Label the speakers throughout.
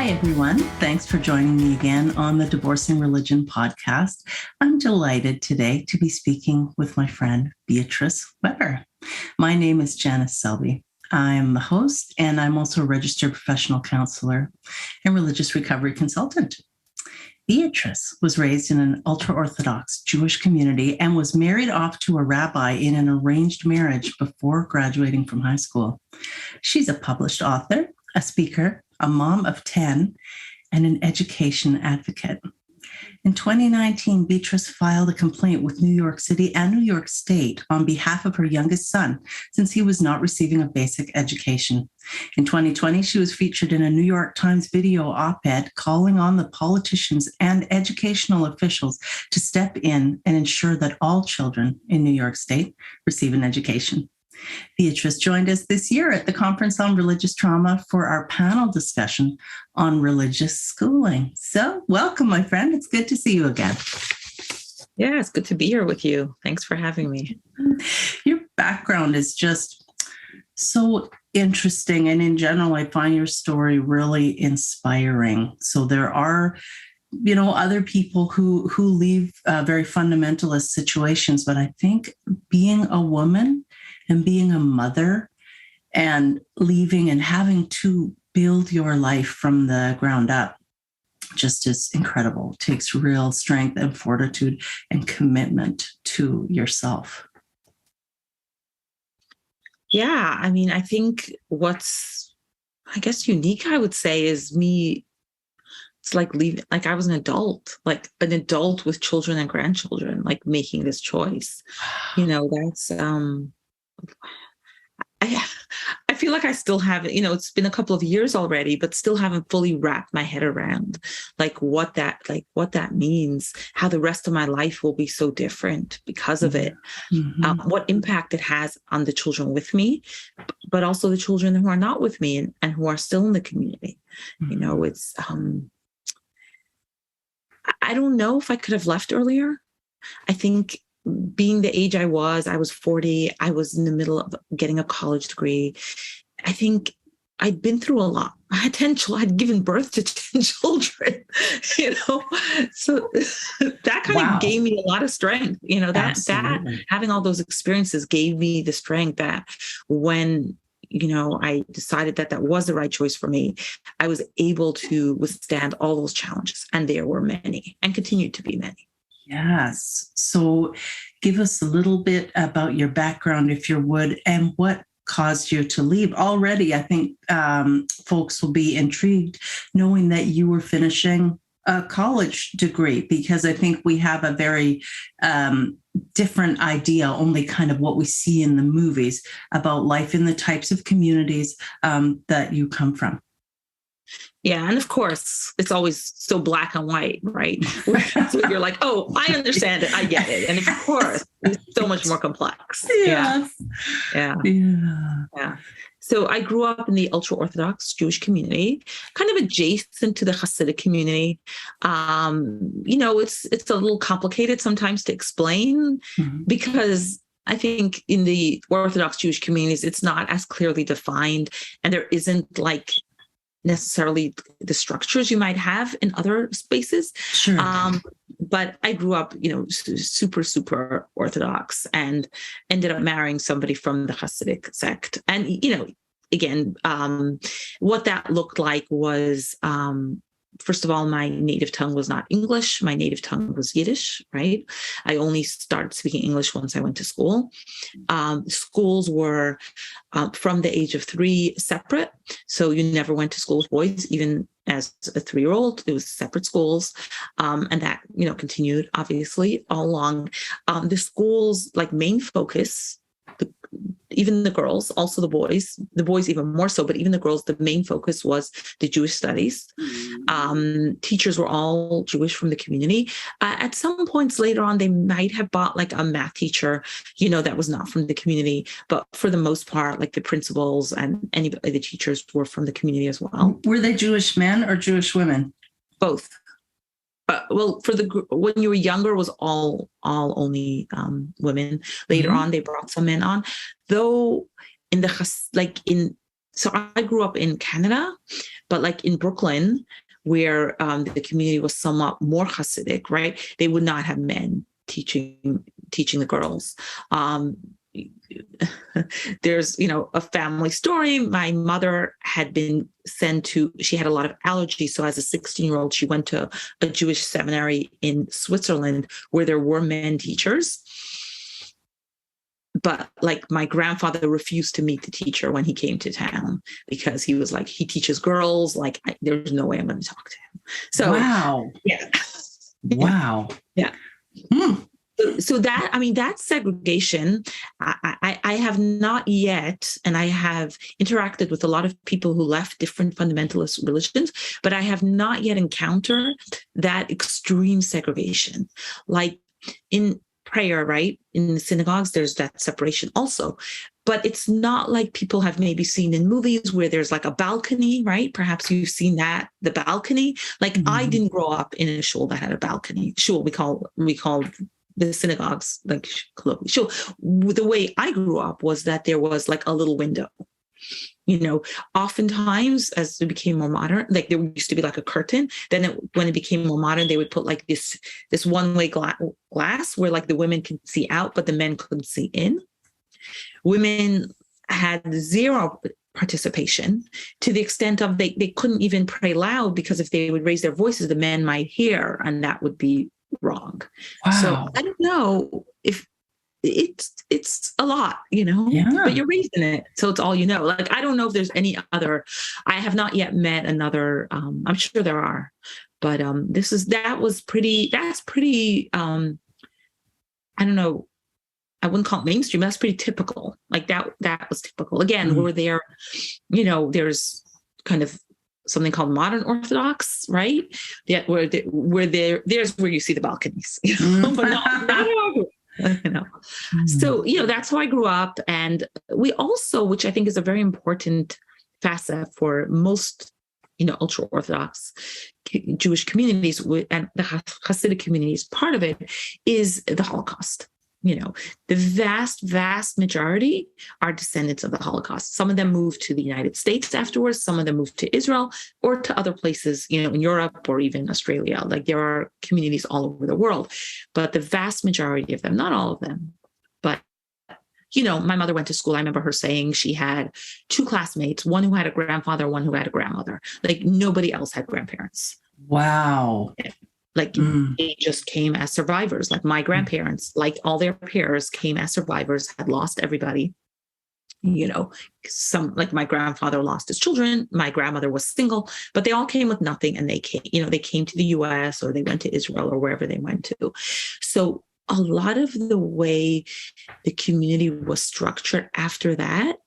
Speaker 1: everyone. Thanks for joining me again on the Divorcing Religion podcast. I'm delighted today to be speaking with my friend, Beatrice Weber. My name is Janice Selby. I'm the host, and I'm also a registered professional counselor and religious recovery consultant. Beatrice was raised in an ultra-Orthodox Jewish community and was married off to a rabbi in an arranged marriage before graduating from high school. She's a published author, a speaker, a mom of 10, and an education advocate. In 2019, Beatrice filed a complaint with New York City and New York State on behalf of her youngest son, since he was not receiving a basic education. In 2020, she was featured in a New York Times video op-ed calling on the politicians and educational officials to step in and ensure that all children in New York State receive an education. Beatrice joined us this year at the Conference on Religious Trauma for our panel discussion on religious schooling. So welcome, my friend. It's good to see you again.
Speaker 2: Yeah, it's good to be here with you. Thanks for having me.
Speaker 1: Your background is just so interesting. And in general, I find your story really inspiring. So there are other people who leave very fundamentalist situations, but I think being a woman and being a mother and leaving and having to build your life from the ground up just is incredible. It takes real strength and fortitude and commitment to yourself.
Speaker 2: Yeah, I mean, I think what's, unique, I would say, is me. It's like leaving, like I was an adult with children and grandchildren, like making this choice. That's, I feel like I still haven't, it's been a couple of years already, but still haven't fully wrapped my head around what that means, how the rest of my life will be so different because of it, what impact it has on the children with me, but also the children who are not with me and who are still in the community. It's, I don't know if I could have left earlier. I think being the age I was 40, I was in the middle of getting a college degree. I think I'd been through a lot. I'd given birth to 10 children, so that kind of gave me a lot of strength, that having all those experiences gave me the strength that when I decided that was the right choice for me, I was able to withstand all those challenges. And there were many and continue to be many.
Speaker 1: Yes. So give us a little bit about your background, if you would, and what caused you to leave. Already, I think folks will be intrigued knowing that you were finishing a college degree, because I think we have a very different idea, only kind of what we see in the movies about life in the types of communities that you come from.
Speaker 2: Yeah. And of course, it's always so black and white, right? So you're like, oh, I understand it. I get it. And of course, it's so much more complex.
Speaker 1: Yes.
Speaker 2: Yeah. So I grew up in the Ultra-Orthodox Jewish community, kind of adjacent to the Hasidic community. It's a little complicated sometimes to explain because I think in the Orthodox Jewish communities, it's not as clearly defined, and there isn't like necessarily the structures you might have in other spaces.
Speaker 1: Sure.
Speaker 2: But I grew up, super, super Orthodox and ended up marrying somebody from the Hasidic sect. And, again, what that looked like was, first of all, my native tongue was not English. My native tongue was Yiddish, right? I only started speaking English once I went to school. Schools were from the age of 3 separate. So you never went to school with boys, even as a 3-year-old. It was separate schools. And that, continued obviously all along. The school's main focus, even the girls, also the boys even more so, but even the girls, the main focus was the Jewish studies. Teachers were all Jewish from the community. At some points later on, they might have bought a math teacher, that was not from the community, but for the most part, the principals and the teachers were from the community as well.
Speaker 1: Were they Jewish men or Jewish women?
Speaker 2: Both. Well, when you were younger, it was all only women. Later on, they brought some men on. Though in so I grew up in Canada, but like in Brooklyn, where the community was somewhat more Hasidic, right? They would not have men teaching the girls. There's, a family story. My mother had been she had a lot of allergies. So as a 16-year-old, she went to a Jewish seminary in Switzerland where there were men teachers. But like my grandfather refused to meet the teacher when he came to town because he was like, he teaches girls. Like, there's no way I'm going to talk to him. So,
Speaker 1: wow.
Speaker 2: Yeah.
Speaker 1: Wow.
Speaker 2: Yeah. So that segregation, I have not yet, and I have interacted with a lot of people who left different fundamentalist religions, but I have not yet encountered that extreme segregation. Like in prayer, right? In the synagogues, there's that separation also. But it's not like people have maybe seen in movies where there's like a balcony, right? Perhaps you've seen that, the balcony. Like I didn't grow up in a shul that had a balcony. Shul, we call the synagogues like shul. The way I grew up was that there was like a little window. Oftentimes as it became more modern, like there used to be like a curtain. Then when it became more modern, they would put like this one-way glass where like the women could see out, but the men couldn't see in. Women had zero participation to the extent of they couldn't even pray loud because if they would raise their voices, the men might hear, and that would be wrong. Wow. So I don't know if it's a lot, but you're raised in it. So it's all Like, I don't know if there's any other, I have not yet met another, I'm sure there are, but that's pretty, I don't know, I wouldn't call it mainstream. That's pretty typical. Like that was typical. Again, where there, there's kind of something called modern Orthodox, right? Yeah, there's where you see the balconies, but not So, that's how I grew up. And we also, which I think is a very important facet for most, ultra-Orthodox Jewish communities and the Hasidic communities, part of it is the Holocaust. The vast, vast majority are descendants of the Holocaust. Some of them moved to the United States afterwards. Some of them moved to Israel or to other places, in Europe or even Australia. Like there are communities all over the world, but the vast majority of them, not all of them, but my mother went to school. I remember her saying she had 2 classmates, one who had a grandfather, one who had a grandmother. Like nobody else had grandparents.
Speaker 1: Wow.
Speaker 2: Like they just came as survivors. Like my grandparents, like all their peers, came as survivors, had lost everybody. Some, like my grandfather lost his children. My grandmother was single, but they all came with nothing. And they came, they came to the US or they went to Israel or wherever they went to. So a lot of the way the community was structured after that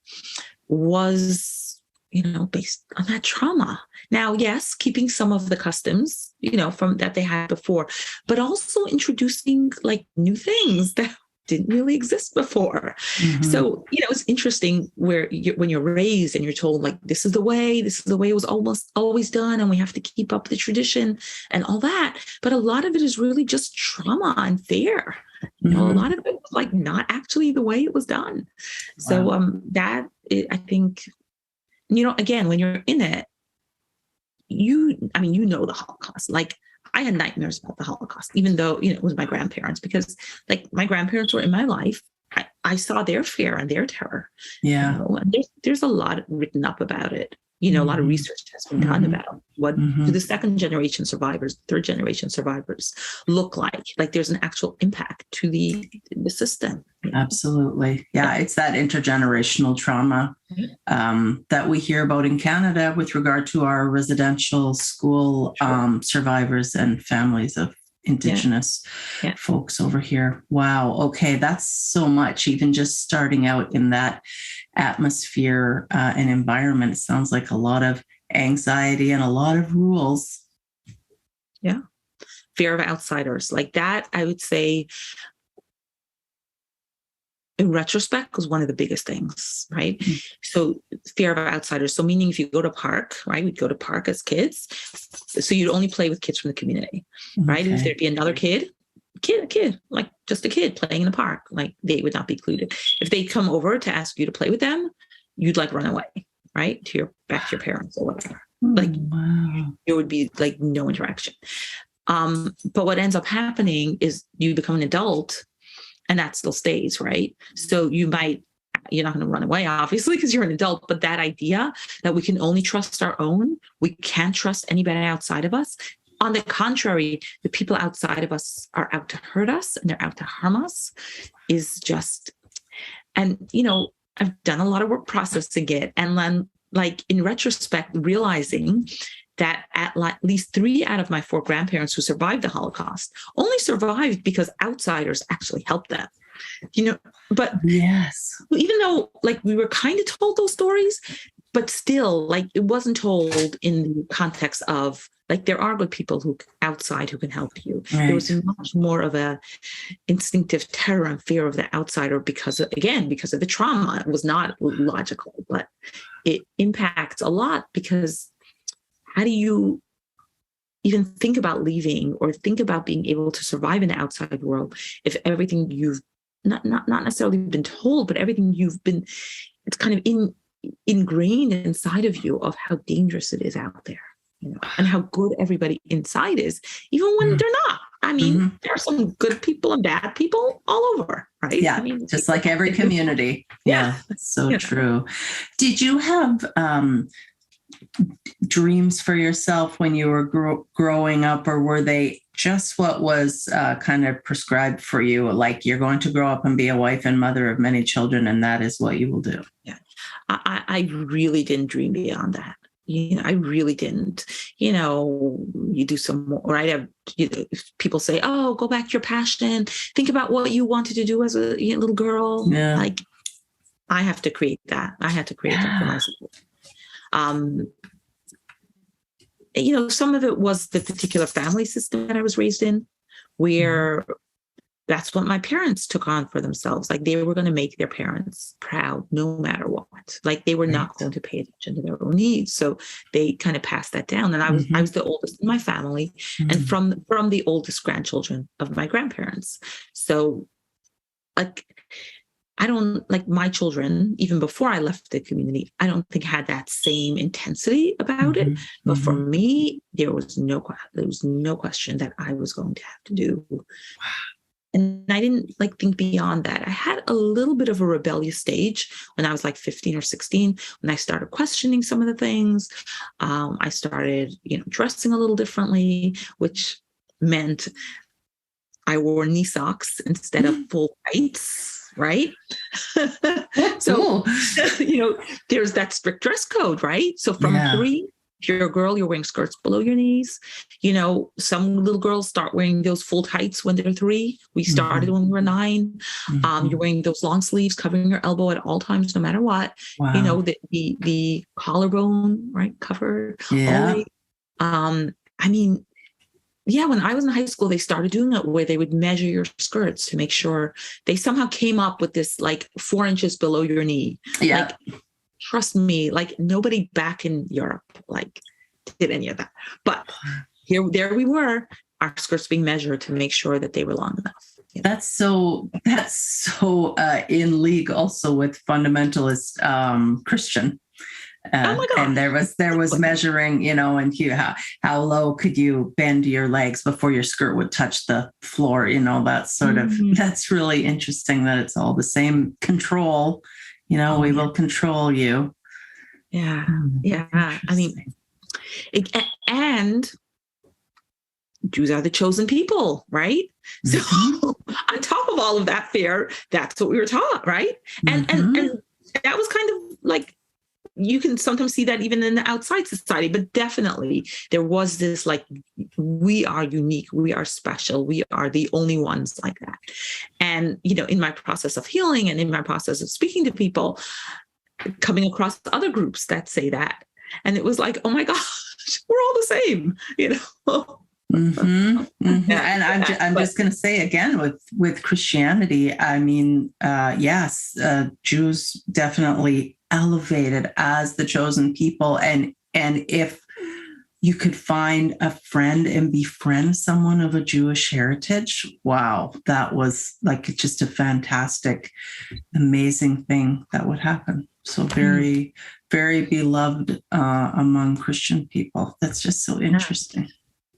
Speaker 2: was, based on that trauma. Now, yes, keeping some of the customs, from that they had before, but also introducing like new things that didn't really exist before. So, it's interesting when you're raised and you're told like, this is the way it was almost always done. And we have to keep up the tradition and all that. But a lot of it is really just trauma and fear. A lot of it was like not actually the way it was done. Wow. So I think, again, when you're in it, the Holocaust. Like I had nightmares about the Holocaust, even though, it was my grandparents, because like my grandparents were in my life. I saw their fear and their terror. Yeah. And there's a lot written up about it. A lot of research has been done about what do the second generation survivors, third generation survivors look like. Like there's an actual impact to the system.
Speaker 1: Absolutely. Yeah. It's that intergenerational trauma that we hear about in Canada with regard to our residential school survivors and families of Indigenous folks over here. Wow. Okay. That's so much, even just starting out in that atmosphere and environment. It sounds like a lot of anxiety and a lot of rules.
Speaker 2: Yeah. Fear of outsiders like that, I would say, in retrospect, was one of the biggest things, right? So fear of outsiders. So meaning if you go to park, right? We'd go to park as kids. So you'd only play with kids from the community, right? If there'd be another kid, like just a kid playing in the park, like they would not be included. If they come over to ask you to play with them, you'd like run away. right? Back to your parents or whatever.
Speaker 1: Wow.
Speaker 2: There would be like no interaction. But what ends up happening is you become an adult and that still stays, right? So you're not going to run away, obviously, because you're an adult, but that idea that we can only trust our own, we can't trust anybody outside of us. On the contrary, the people outside of us are out to hurt us and they're out to harm us is just, and, I've done a lot of work processing it. And then, like, in retrospect, realizing that at least 3 out of my 4 grandparents who survived the Holocaust only survived because outsiders actually helped them. But
Speaker 1: yes,
Speaker 2: even though like we were kind of told those stories, but still like it wasn't told in the context of like there are good people outside who can help you.
Speaker 1: Right.
Speaker 2: There was much more of a instinctive terror and fear of the outsider because of the trauma. It was not logical, but it impacts a lot because how do you even think about leaving or think about being able to survive in the outside world if everything you've not necessarily been told, but everything it's kind of ingrained inside of you of how dangerous it is out there, and how good everybody inside is, even when they're not. I mean, there are some good people and bad people all over, right?
Speaker 1: Yeah,
Speaker 2: I mean,
Speaker 1: just like every community. Yeah, that's so true. Did you have dreams for yourself when you were growing up, or were they just what was kind of prescribed for you? Like you're going to grow up and be a wife and mother of many children, and that is what you will do.
Speaker 2: Yeah, I really didn't dream beyond that. I really didn't. You do some more, right? People say, "Oh, go back to your passion. Think about what you wanted to do as a little girl."
Speaker 1: Yeah.
Speaker 2: Like, I have to create that. I had to create that for myself. Some of it was the particular family system that I was raised in, where that's what my parents took on for themselves. Like they were going to make their parents proud no matter what. Like they were not going to pay attention to their own needs. So they kind of passed that down. And I was the oldest in my family and from the oldest grandchildren of my grandparents. So like, I don't like my children, even before I left the community, I don't think had that same intensity about it. But for me, there was no question that I was going to have to do. And I didn't like think beyond that. I had a little bit of a rebellious stage when I was like 15 or 16, when I started questioning some of the things. I started, dressing a little differently, which meant I wore knee socks instead of full tights. Right. So, there's that strict dress code, right? So from 3, if you're a girl, you're wearing skirts below your knees. Some little girls start wearing those full tights when they're 3. We started when we were 9. You're wearing those long sleeves covering your elbow at all times, no matter what.
Speaker 1: Wow.
Speaker 2: The collarbone, right, covered.
Speaker 1: Yeah.
Speaker 2: When I was in high school, they started doing it where they would measure your skirts to make sure they somehow came up with this like 4 inches below your knee.
Speaker 1: Yeah.
Speaker 2: Like, trust me, like nobody back in Europe like did any of that. But there we were, our skirts being measured to make sure that they were long enough.
Speaker 1: That's so in league also with fundamentalist Christian.
Speaker 2: Oh my God.
Speaker 1: And there was measuring, and how low could you bend your legs before your skirt would touch the floor, that sort of, that's really interesting that it's all the same control, we will control you.
Speaker 2: Yeah. Yeah. I mean, and Jews are the chosen people, right? So on top of all of that fear, that's what we were taught, right? And that was kind of like, you can sometimes see that even in the outside society, but definitely there was this like, we are unique, we are special, we are the only ones like that. And, in my process of healing and in my process of speaking to people, coming across other groups that say that. And it was like, oh my gosh, we're all the same,
Speaker 1: And I'm just going to say again with Christianity, I mean, yes, Jews definitely elevated as the chosen people. And if you could find a friend and befriend someone of a Jewish heritage, wow, that was like just a fantastic, amazing thing that would happen. So very, very beloved among Christian people. That's just so interesting.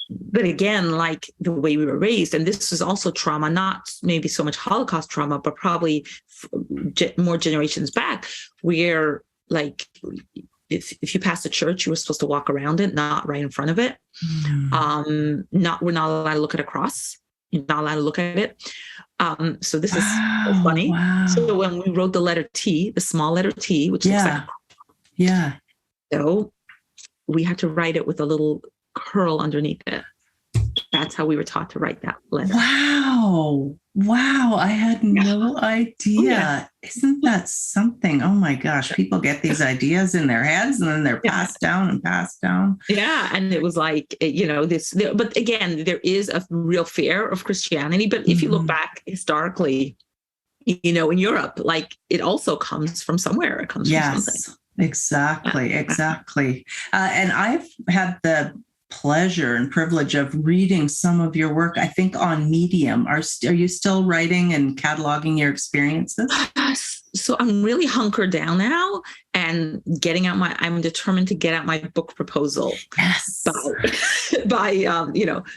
Speaker 2: But again, like the way we were raised, and this is also trauma, not maybe so much Holocaust trauma, but probably more generations back, where like if you passed a church, you were supposed to walk around it, not right in front of it. We're not allowed to look at a cross. You're not allowed to look at it. So this is funny.
Speaker 1: Wow.
Speaker 2: So when we wrote the letter T, the small letter T, which looks like so we had to write it with a little curl underneath it. That's how we were taught to write that letter.
Speaker 1: Wow. I had no idea.
Speaker 2: Yeah.
Speaker 1: Isn't that something? Oh my gosh. People get these ideas in their heads and then they're passed down and passed down.
Speaker 2: Yeah. And it was like, but again, there is a real fear of Christianity. But if you look back historically, in Europe, like it also comes from somewhere. It comes from something.
Speaker 1: Exactly. And I've had the pleasure and privilege of reading some of your work, I think on Medium. Are you still writing and cataloging your experiences?
Speaker 2: So I'm really hunkered down now and I'm determined to get out my book proposal by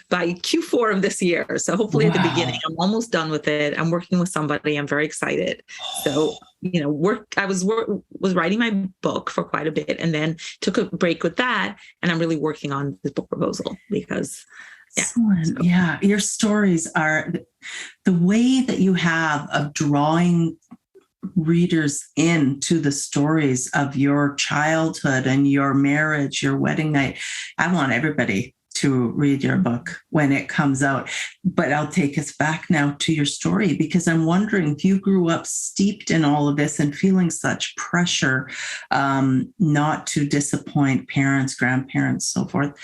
Speaker 2: Q4 of this year. So hopefully at the beginning, I'm almost done with it. I'm working with somebody. I'm very excited. So, I was writing my book for quite a bit and then took a break with that. And I'm really working on this book proposal because
Speaker 1: excellent. Your stories are the way that you have of drawing readers into the stories of your childhood and your marriage, your wedding night. I want everybody to read your book when it comes out. But I'll take us back now to your story, because I'm wondering if you grew up steeped in all of this and feeling such pressure not to disappoint parents, grandparents, so forth.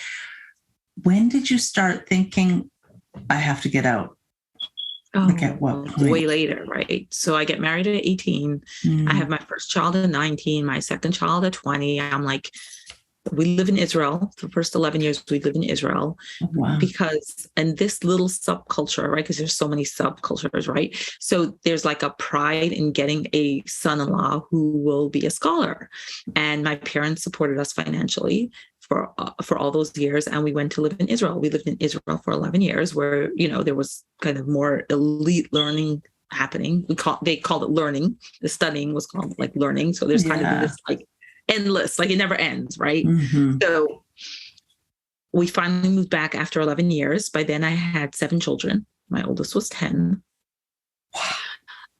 Speaker 1: When did you start thinking, I have to get out? At what point?
Speaker 2: Way later, right? So I get married at 18. I have my first child at 19, my second child at 20. I'm like, we live in Israel. For the first 11 years, we lived in Israel. And this little subculture, right? Because there's so many subcultures, right? So there's like a pride in getting a son-in-law who will be a scholar. And my parents supported us financially for all those years. And we went to live in Israel. We lived in Israel for 11 years where, there was kind of more elite learning happening. They called it learning. The studying was called like learning. So there's kind of this like endless, like it never ends, right? So we finally moved back after 11 years. By then I had 7 children. My oldest was 10.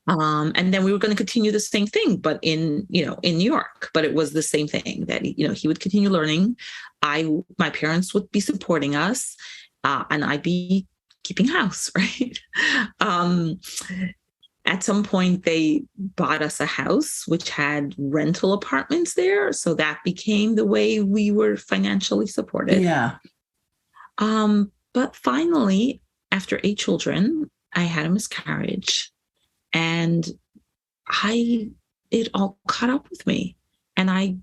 Speaker 2: And then we were going to continue the same thing, but in New York, but it was the same thing that, he would continue learning. My parents would be supporting us, and I'd be keeping house, right? At some point they bought us a house, which had rental apartments there. So that became the way we were financially supported. Yeah. But finally, after 8 children, I had a miscarriage. And it all caught up with me, and I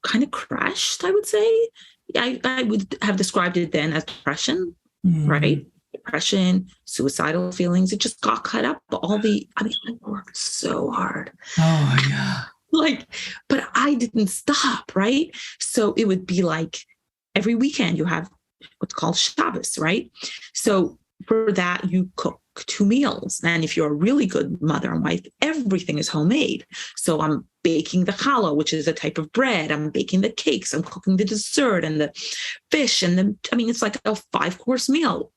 Speaker 2: kind of crashed, I would say. I would have described it then as depression, right? Depression, suicidal feelings. It just got caught up. I worked so hard.
Speaker 1: Oh, yeah.
Speaker 2: But I didn't stop, right? So it would be like every weekend you have what's called Shabbos, right? So for that, you cook 2 meals. And if you're a really good mother and wife, everything is homemade. So I'm baking the challah, which is a type of bread. I'm baking the cakes. I'm cooking the dessert and the fish. And it's like a 5-course meal.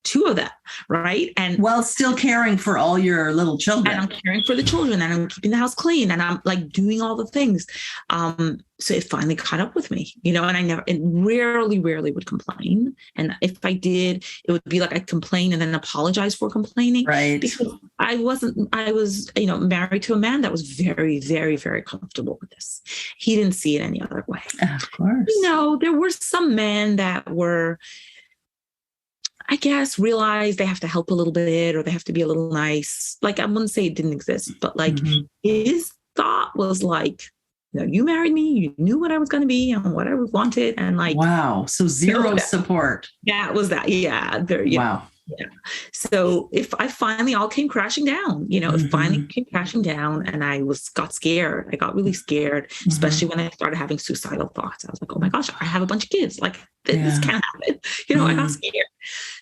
Speaker 2: 2 of them, right? And
Speaker 1: while still caring for all your little children.
Speaker 2: And I'm caring for the children, and I'm keeping the house clean, and I'm like doing all the things. So it finally caught up with me, and I rarely would complain. And if I did, it would be like I'd complain and then apologize for complaining.
Speaker 1: Right.
Speaker 2: Because I was, married to a man that was very, very, very comfortable with this. He didn't see it any other way.
Speaker 1: Of course.
Speaker 2: There were some men that were, I guess, realize they have to help a little bit or they have to be a little nice. Like, I wouldn't say it didn't exist, but his thought was like, you married me, you knew what I was going to be and what I wanted. And wow.
Speaker 1: So zero support.
Speaker 2: Yeah, it was that. Yeah.
Speaker 1: Wow.
Speaker 2: Yeah. So if I finally all came crashing down, it finally came crashing down, and I got scared. I got really scared, especially when I started having suicidal thoughts. I was like, oh my gosh, I have a bunch of kids. Like this can't happen. I got scared.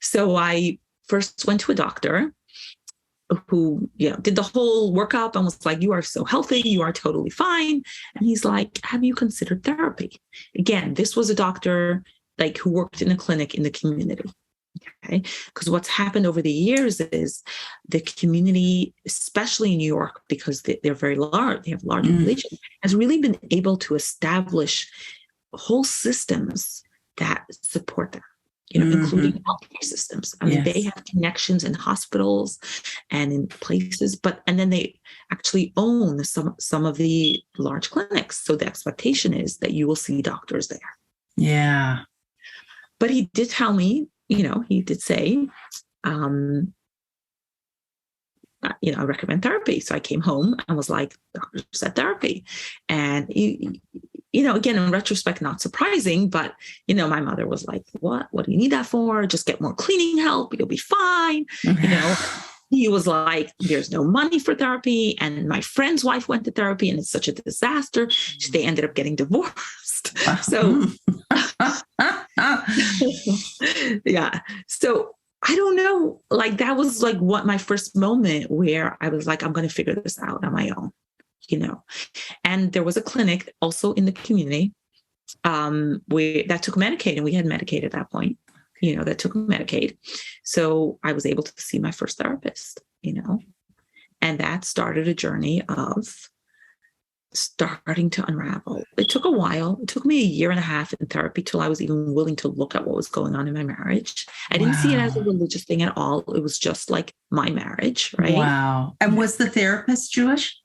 Speaker 2: So I first went to a doctor who, did the whole workup and was like, you are so healthy. You are totally fine. And he's like, have you considered therapy? Again, this was a doctor like who worked in a clinic in the community. Okay. Because what's happened over the years is the community, especially in New York, because they're very large, they have large population, has really been able to establish whole systems that support them, including healthcare systems. I mean, they have connections in hospitals and in places, and then they actually own some of the large clinics. So the expectation is that you will see doctors there.
Speaker 1: Yeah.
Speaker 2: But he did tell me, he did say, I recommend therapy. So I came home and was like, doctor said therapy. And, again, in retrospect, not surprising, but, my mother was like, what do you need that for? Just get more cleaning help. You'll be fine. He was like, there's no money for therapy. And my friend's wife went to therapy and it's such a disaster. They ended up getting divorced. So, yeah. So I don't know, like that was like what my first moment where I was like, I'm going to figure this out on my own, and there was a clinic also in the community that took Medicaid, and we had Medicaid at that point, that took Medicaid. So I was able to see my first therapist, and that started a journey of starting to unravel. It took a while. It took me 1.5 years in therapy till I was even willing to look at what was going on in my marriage. I didn't see it as a religious thing at all. It was just like my marriage, right?
Speaker 1: Wow. And was the therapist Jewish?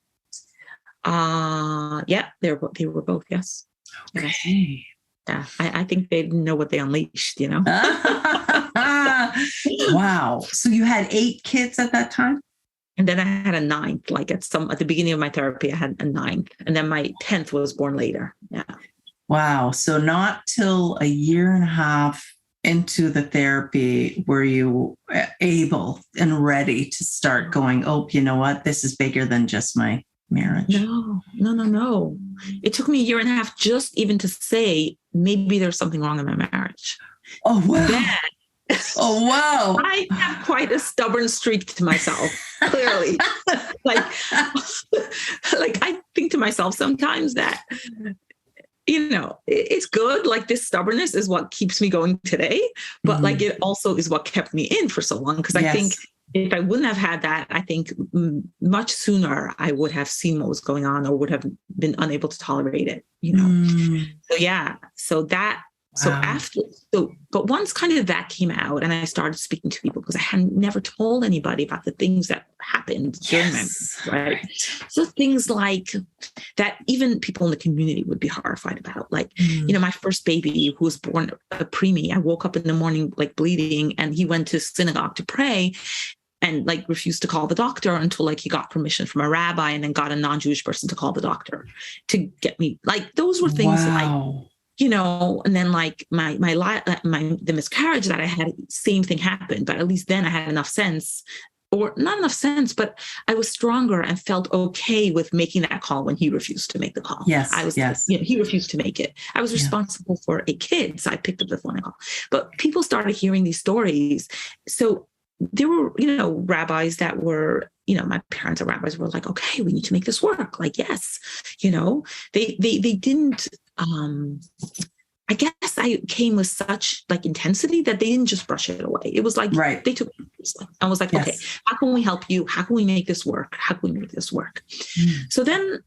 Speaker 2: Yeah, they were both, yes.
Speaker 1: Okay.
Speaker 2: Yeah, I think they didn't know what they unleashed,
Speaker 1: Wow. So you had 8 kids at that time?
Speaker 2: And then I had a 9th, like at the beginning of my therapy, I had a 9th. And then my 10th was born later. Yeah.
Speaker 1: Wow. So not till 1.5 years into the therapy were you able and ready to start going, oh, you know what? This is bigger than just my marriage.
Speaker 2: No. It took me 1.5 years just even to say, maybe there's something wrong in my marriage.
Speaker 1: Oh, wow.
Speaker 2: Then,
Speaker 1: oh, wow.
Speaker 2: I have quite a stubborn streak to myself, clearly. like I think to myself sometimes that, it's good. Like this stubbornness is what keeps me going today. But like it also is what kept me in for so long. Because I think if I wouldn't have had that, I think much sooner I would have seen what was going on or would have been unable to tolerate it, So yeah, but once kind of that came out and I started speaking to people, because I had never told anybody about the things that happened during my marriage, right? So things like that, even people in the community would be horrified about, like, my first baby who was born a preemie, I woke up in the morning, like bleeding, and he went to synagogue to pray and like refused to call the doctor until like he got permission from a rabbi, and then got a non-Jewish person to call the doctor to get me, like, those were things like, and then like the miscarriage that I had, same thing happened, but at least then I had enough sense, or not enough sense, but I was stronger and felt okay with making that call when he refused to make the call. He refused to make it. I was responsible for a kid, so I picked up the phone and called. But people started hearing these stories. So there were, rabbis that were, my parents and rabbis were like, okay, we need to make this work. Like, yes, they didn't, I guess I came with such like intensity that they didn't just brush it away. It was like, they took it seriously. I was like, okay, how can we help you? How can we make this work? How can we make this work? So then,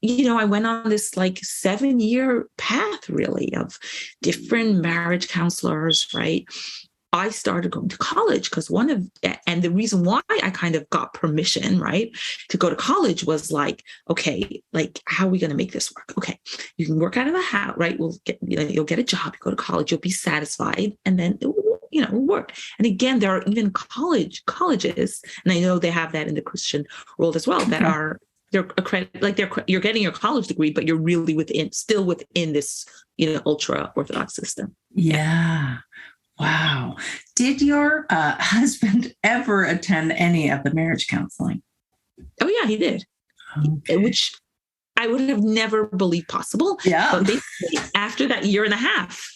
Speaker 2: I went on this like 7-year path really of different marriage counselors, right? I started going to college because and the reason why I kind of got permission, right, to go to college was like, okay, like, how are we going to make this work? Okay, you can work out of the house, right? You'll get a job, you go to college, you'll be satisfied, and then it will work. And again, there are even colleges, and I know they have that in the Christian world as well, that are, they're accredited, like you're getting your college degree, but you're really still within this, ultra-Orthodox system.
Speaker 1: Yeah. Wow. Did your husband ever attend any of the marriage counseling?
Speaker 2: Oh yeah, he did.
Speaker 1: Okay.
Speaker 2: Which I would have never believed possible.
Speaker 1: Yeah.
Speaker 2: But basically, after that year and a half,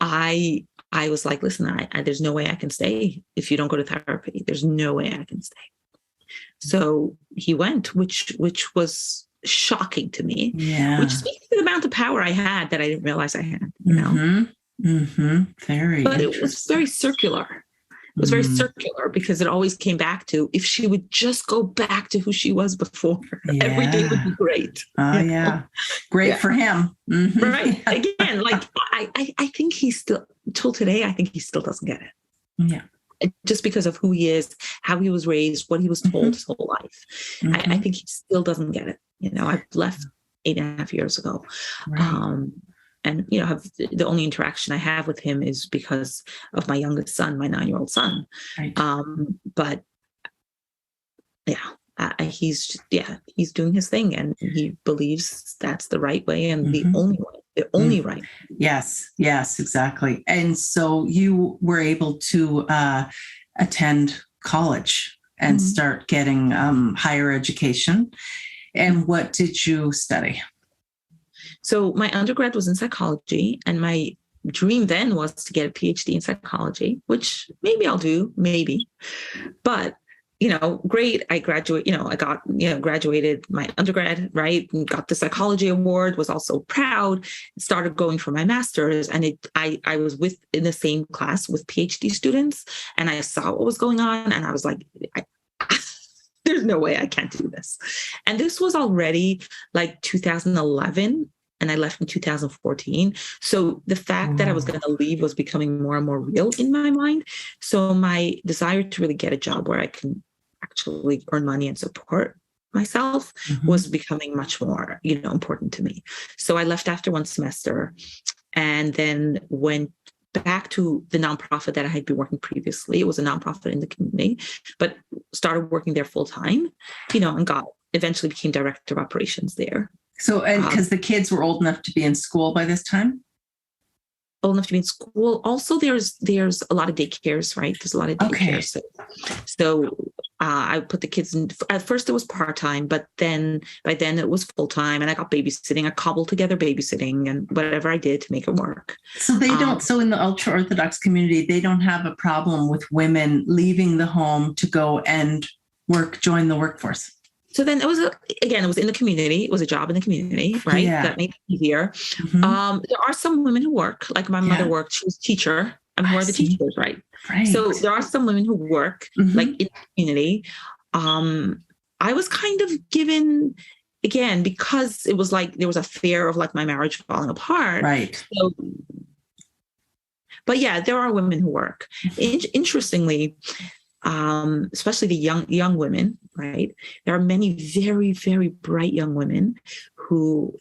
Speaker 2: I was like, listen, I there's no way I can stay if you don't go to therapy. There's no way I can stay. So he went, which was shocking to me.
Speaker 1: Yeah.
Speaker 2: Which speaks to the amount of power I had that I didn't realize I had, you know.
Speaker 1: Very
Speaker 2: but it was very circular. It was very circular because it always came back to, if she would just go back to who she was before, every day would be great.
Speaker 1: Oh, yeah. Great for him. Mm-hmm.
Speaker 2: Right. Again, like I think he still, till today, I think he still doesn't get it.
Speaker 1: Yeah.
Speaker 2: Just because of who he is, how he was raised, what he was told his whole life. I think he still doesn't get it. You know, I've left 8.5 years ago.
Speaker 1: Right.
Speaker 2: And, you know, the only interaction I have with him is because of my youngest son, my 9-year-old son.
Speaker 1: Right.
Speaker 2: But yeah, he's doing his thing, and he believes that's the right way and the only way, the only right.
Speaker 1: Yes, exactly. And so you were able to attend college and start getting higher education. And what did you study?
Speaker 2: So my undergrad was in psychology, and my dream then was to get a PhD in psychology, which maybe I'll do, maybe. But, you know, great. I graduated my undergrad, right? And got the psychology award, was also proud, started going for my master's. And I was in the same class with PhD students, and I saw what was going on. And I was like, there's no way I can't do this. And this was already like 2011. And I left in 2014. So the fact that I was going to leave was becoming more and more real in my mind. So my desire to really get a job where I can actually earn money and support myself was becoming much more, you know, important to me. So I left after one semester and then went back to the nonprofit that I had been working previously. It was a nonprofit in the community, but started working there full time, you know, and eventually became director of operations there.
Speaker 1: So, and because the kids were old enough to be in school by this time?
Speaker 2: Old enough to be in school. Also, there's a lot of daycares, right? There's a lot of daycares. Okay. So I put the kids in. At first, it was part-time, but then by then it was full-time, and I got babysitting. I cobbled together babysitting and whatever I did to make it work. So
Speaker 1: they don't. So in the ultra-Orthodox community, they don't have a problem with women leaving the home to go and join the workforce.
Speaker 2: So then it was in the community. It was a job in the community, right? Yeah. That made it easier. There are some women who work, like my mother worked. She was a teacher. Who are the teachers, right? So there are some women who work like in the community. I was kind of given, again, because it was like there was a fear of like my marriage falling apart.
Speaker 1: Right.
Speaker 2: So, but yeah, there are women who work. Interestingly, especially the young women, right? There are many very, very bright young women who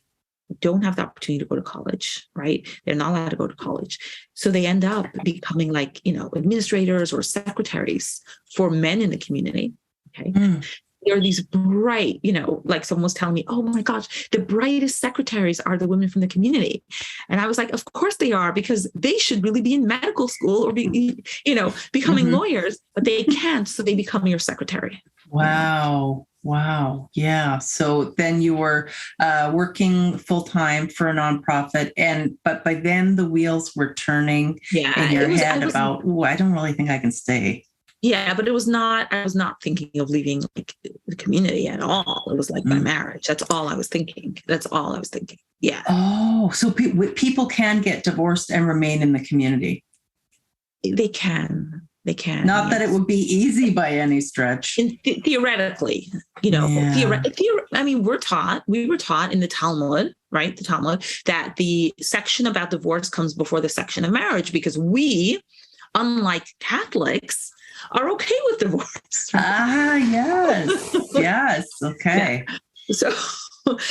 Speaker 2: don't have the opportunity to go to college, right? They're not allowed to go to college. So they end up becoming like, you know, administrators or secretaries for men in the community, okay? There are these bright, you know, like someone was telling me, oh my gosh, the brightest secretaries are the women from the community. And I was like, of course they are, because they should really be in medical school or be, you know, becoming lawyers, but they can't. So they become your secretary.
Speaker 1: Wow. Yeah. So then you were working full time for a nonprofit, but by then the wheels were turning in your head about, I don't really think I can stay.
Speaker 2: Yeah, but I was not thinking of leaving like the community at all. It was like my marriage. That's all I was thinking. Yeah.
Speaker 1: Oh, so people can get divorced and remain in the community.
Speaker 2: They can.
Speaker 1: Not that it would be easy by any stretch.
Speaker 2: Theoretically, you know, I mean, we were taught in the Talmud, right? The Talmud, that the section about divorce comes before the section of marriage, because we, unlike Catholics, are okay with divorce. Right?
Speaker 1: Yes. Okay.
Speaker 2: Yeah. So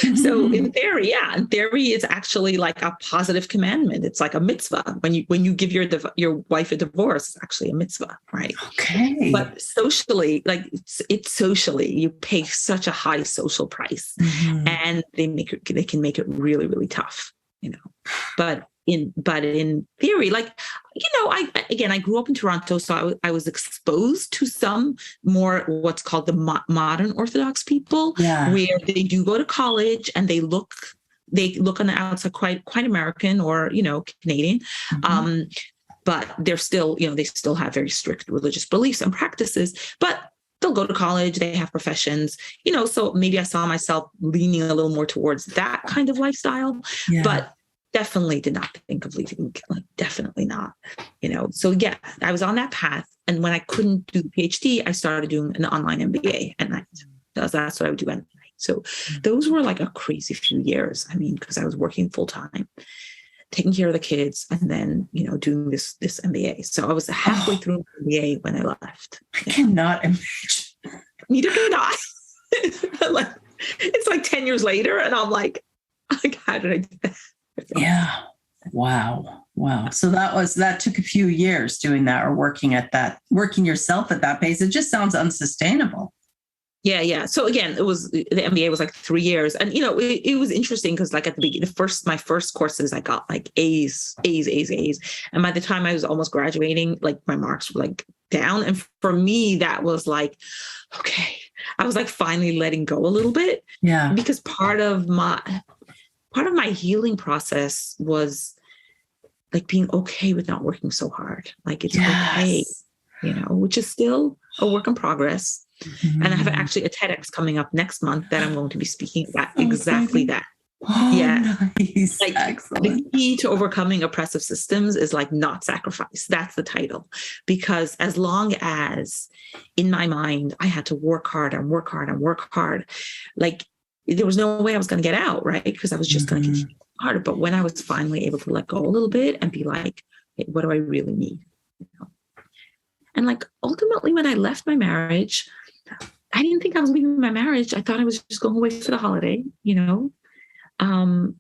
Speaker 2: in theory, it's actually like a positive commandment. It's like a mitzvah. When you give your wife a divorce, it's actually a mitzvah, right?
Speaker 1: Okay.
Speaker 2: But socially, like it's socially, you pay such a high social price, and they can make it really, really tough, you know. But but in theory, like, I grew up in Toronto, so I was exposed to some more what's called the modern Orthodox people, where they do go to college and they look on the outside quite American or, Canadian. But they're still, they still have very strict religious beliefs and practices, but they'll go to college, they have professions, so maybe I saw myself leaning a little more towards that kind of lifestyle, but definitely did not think of leaving, like definitely not, So yeah, I was on that path. And when I couldn't do the PhD, I started doing an online MBA at night. That's what I would do at night. So those were like a crazy few years. I mean, because I was working full time, taking care of the kids, and then, doing this MBA. So I was halfway through MBA when I left.
Speaker 1: I cannot imagine.
Speaker 2: Neither can I. Like, it's like 10 years later, and I'm like, how did I do that?
Speaker 1: Yeah. Wow. So that took a few years doing that, or working yourself at that pace. It just sounds unsustainable.
Speaker 2: Yeah. So again, the MBA was like 3 years. And, it was interesting because like at the beginning, my first courses, I got like A's. And by the time I was almost graduating, like my marks were like down. And for me, that was like, okay, I was like finally letting go a little bit.
Speaker 1: Yeah.
Speaker 2: Because part of my healing process was like being okay with not working so hard. Like it's okay, which is still a work in progress. Mm-hmm. And I have actually a TEDx coming up next month that I'm going to be speaking about exactly that.
Speaker 1: Nice.
Speaker 2: Like, excellent. The key to overcoming oppressive systems is like not sacrifice. That's the title. Because as long as in my mind, I had to work hard, like there was no way I was going to get out, right? Because I was just going to continue harder. But when I was finally able to let go a little bit and be like, hey, what do I really need? And like, ultimately, when I left my marriage, I didn't think I was leaving my marriage. I thought I was just going away for the holiday,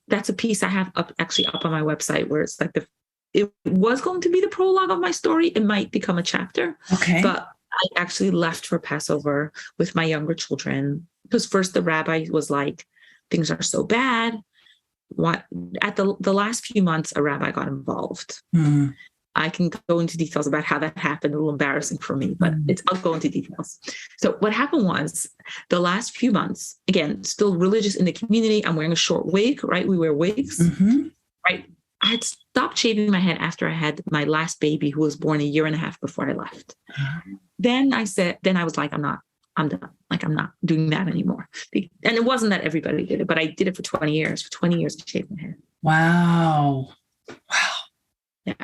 Speaker 2: That's a piece I have up on my website where it's like it was going to be the prologue of my story. It might become a chapter. Okay. But I actually left for Passover with my younger children because first the rabbi was like, things are so bad. At the last few months, a rabbi got involved. Mm-hmm. I can go into details about how that happened, a little embarrassing for me, but I'll go into details. So what happened was the last few months, again, still religious in the community. I'm wearing a short wig, right? We wear wigs, right? I had stopped shaving my head after I had my last baby who was born a year and a half before I left. Then I was like, I'm done. Like, I'm not doing that anymore. And it wasn't that everybody did it, but I did it for 20 years. For 20 years, I shaved my head.
Speaker 1: Wow.
Speaker 2: Yeah.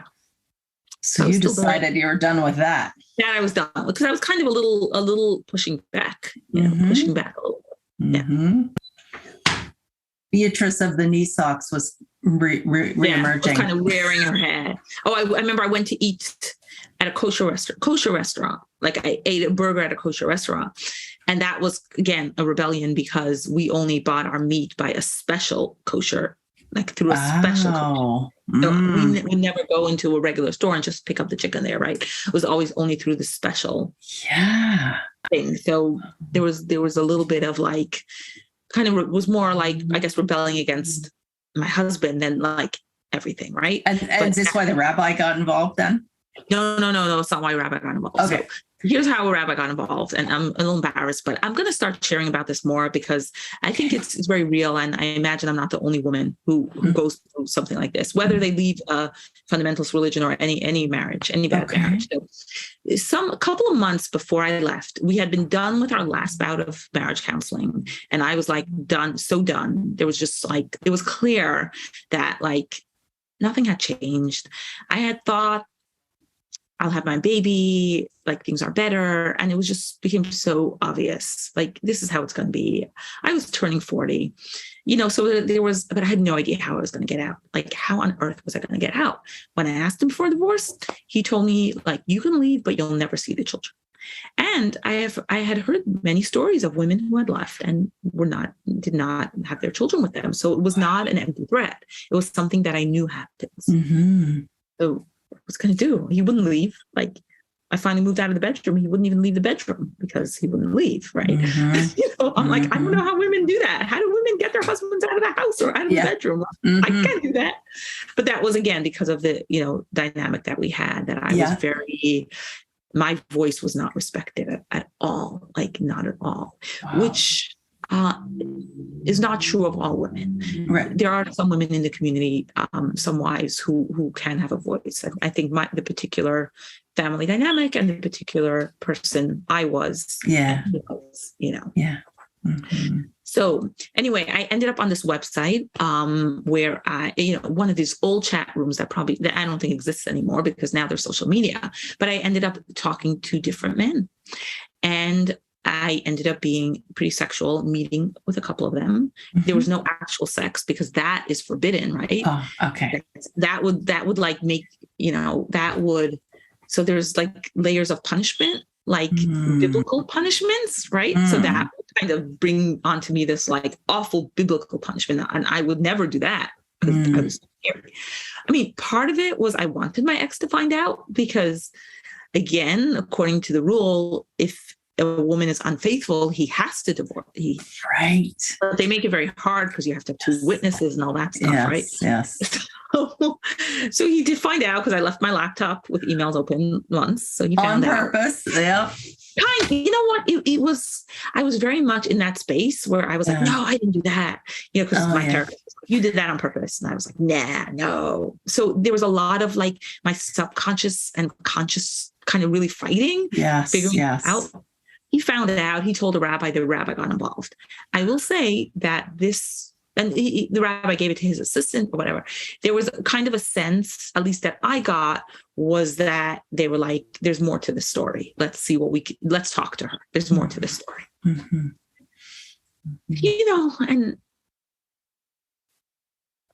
Speaker 1: So you decided you were done with that.
Speaker 2: That I was done because I was kind of a little pushing back, pushing back a little bit. Yeah.
Speaker 1: Beatrice of the knee socks was reemerging.
Speaker 2: Was kind of rearing her head. Oh, I remember I went to eat at a kosher restaurant. Like I ate a burger at a kosher restaurant. And that was, again, a rebellion because we only bought our meat by a special kosher, like through a special kosher. So we never go into a regular store and just pick up the chicken there, right? It was always only through the special thing. So there was a little bit of like, kind of was more like, I guess, rebelling against my husband than like everything, right?
Speaker 1: And is this why the rabbi got involved then?
Speaker 2: No. It's not why rabbi got involved. Okay. So here's how a rabbi got involved. And I'm a little embarrassed, but I'm going to start sharing about this more because I think it's very real. And I imagine I'm not the only woman who goes through something like this, whether they leave a fundamentalist religion or any marriage, any bad marriage. So a couple of months before I left, we had been done with our last bout of marriage counseling. And I was like, so done. There was just like, it was clear that like nothing had changed. I had thought, I'll have my baby, like things are better. And it was just became so obvious. Like, this is how it's going to be. I was turning 40, so but I had no idea how I was going to get out. Like, how on earth was I going to get out? When I asked him for divorce, he told me like, you can leave, but you'll never see the children. And I had heard many stories of women who had left and did not have their children with them. So it was not an empty threat. It was something that I knew happens. So what was going to do? He wouldn't leave. Like, I finally moved out of the bedroom. He wouldn't even leave the bedroom because he wouldn't leave, right? Mm-hmm. I'm like, I don't know how women do that. How do women get their husbands out of the house or out of the bedroom? I can't do that. But that was, again, because of the, dynamic that we had, that I was my voice was not respected at all, like not at all, which is not true of all women.
Speaker 1: Right.
Speaker 2: There are some women in the community, some wives who can have a voice. I think the particular family dynamic and the particular person I was,
Speaker 1: Yeah.
Speaker 2: Mm-hmm. So anyway, I ended up on this website where one of these old chat rooms that I don't think exists anymore because now there's social media, but I ended up talking to different men, and I ended up being pretty sexual, meeting with a couple of them. Mm-hmm. There was no actual sex because that is forbidden, right?
Speaker 1: Oh, okay.
Speaker 2: That would like make, so there's like layers of punishment, like biblical punishments, right? So that would kind of bring onto me this like awful biblical punishment. And I would never do that because I was scared. I mean, part of it was I wanted my ex to find out because, again, according to the rule, if a woman is unfaithful, he has to divorce.
Speaker 1: Right.
Speaker 2: But they make it very hard because you have to have two witnesses and all that stuff, right?
Speaker 1: Yes.
Speaker 2: So he did find out because I left my laptop with emails open once. So he found out.
Speaker 1: On purpose, yeah.
Speaker 2: You know what? It was, I was very much in that space where I was like, no, I didn't do that. Because my therapist, you did that on purpose. And I was like, nah, no. So there was a lot of like my subconscious and conscious kind of really fighting, figuring out. He found out, he told the rabbi got involved. I will say that the rabbi gave it to his assistant or whatever. There was kind of a sense, at least that I got, was that they were like, there's more to the story. Let's see let's talk to her. There's more to the story. Mm-hmm. And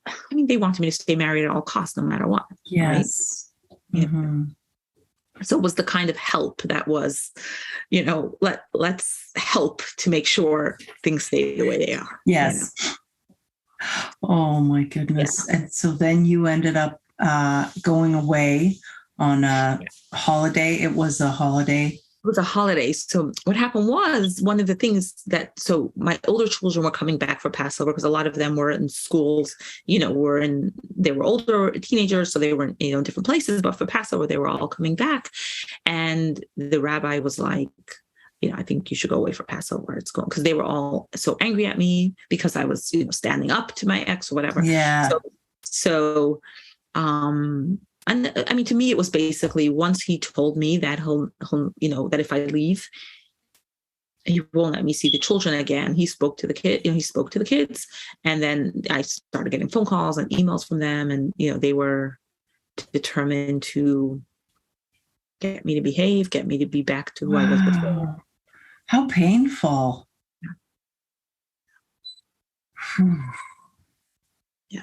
Speaker 2: I mean, they wanted me to stay married at all costs, no matter what.
Speaker 1: Yes.
Speaker 2: Right? Mm-hmm. So it was the kind of help that was, let's help to make sure things stay the way they are.
Speaker 1: Yes. Oh my goodness. Yeah. And so then you ended up going away on a holiday. It was a holiday.
Speaker 2: It was a holiday. So what happened was one of the things so my older children were coming back for Passover because a lot of them were in schools, they were older teenagers. So they were in, different places, but for Passover, they were all coming back. And the rabbi was like, I think you should go away for Passover. It's going, because they were all so angry at me because I was, standing up to my ex or whatever.
Speaker 1: Yeah.
Speaker 2: And I mean, to me, it was basically once he told me that he'll that if I leave, he won't let me see the children again. He spoke to the kids, and then I started getting phone calls and emails from them, and they were determined to get me to behave, get me to be back to who I was before.
Speaker 1: How painful.
Speaker 2: Yeah.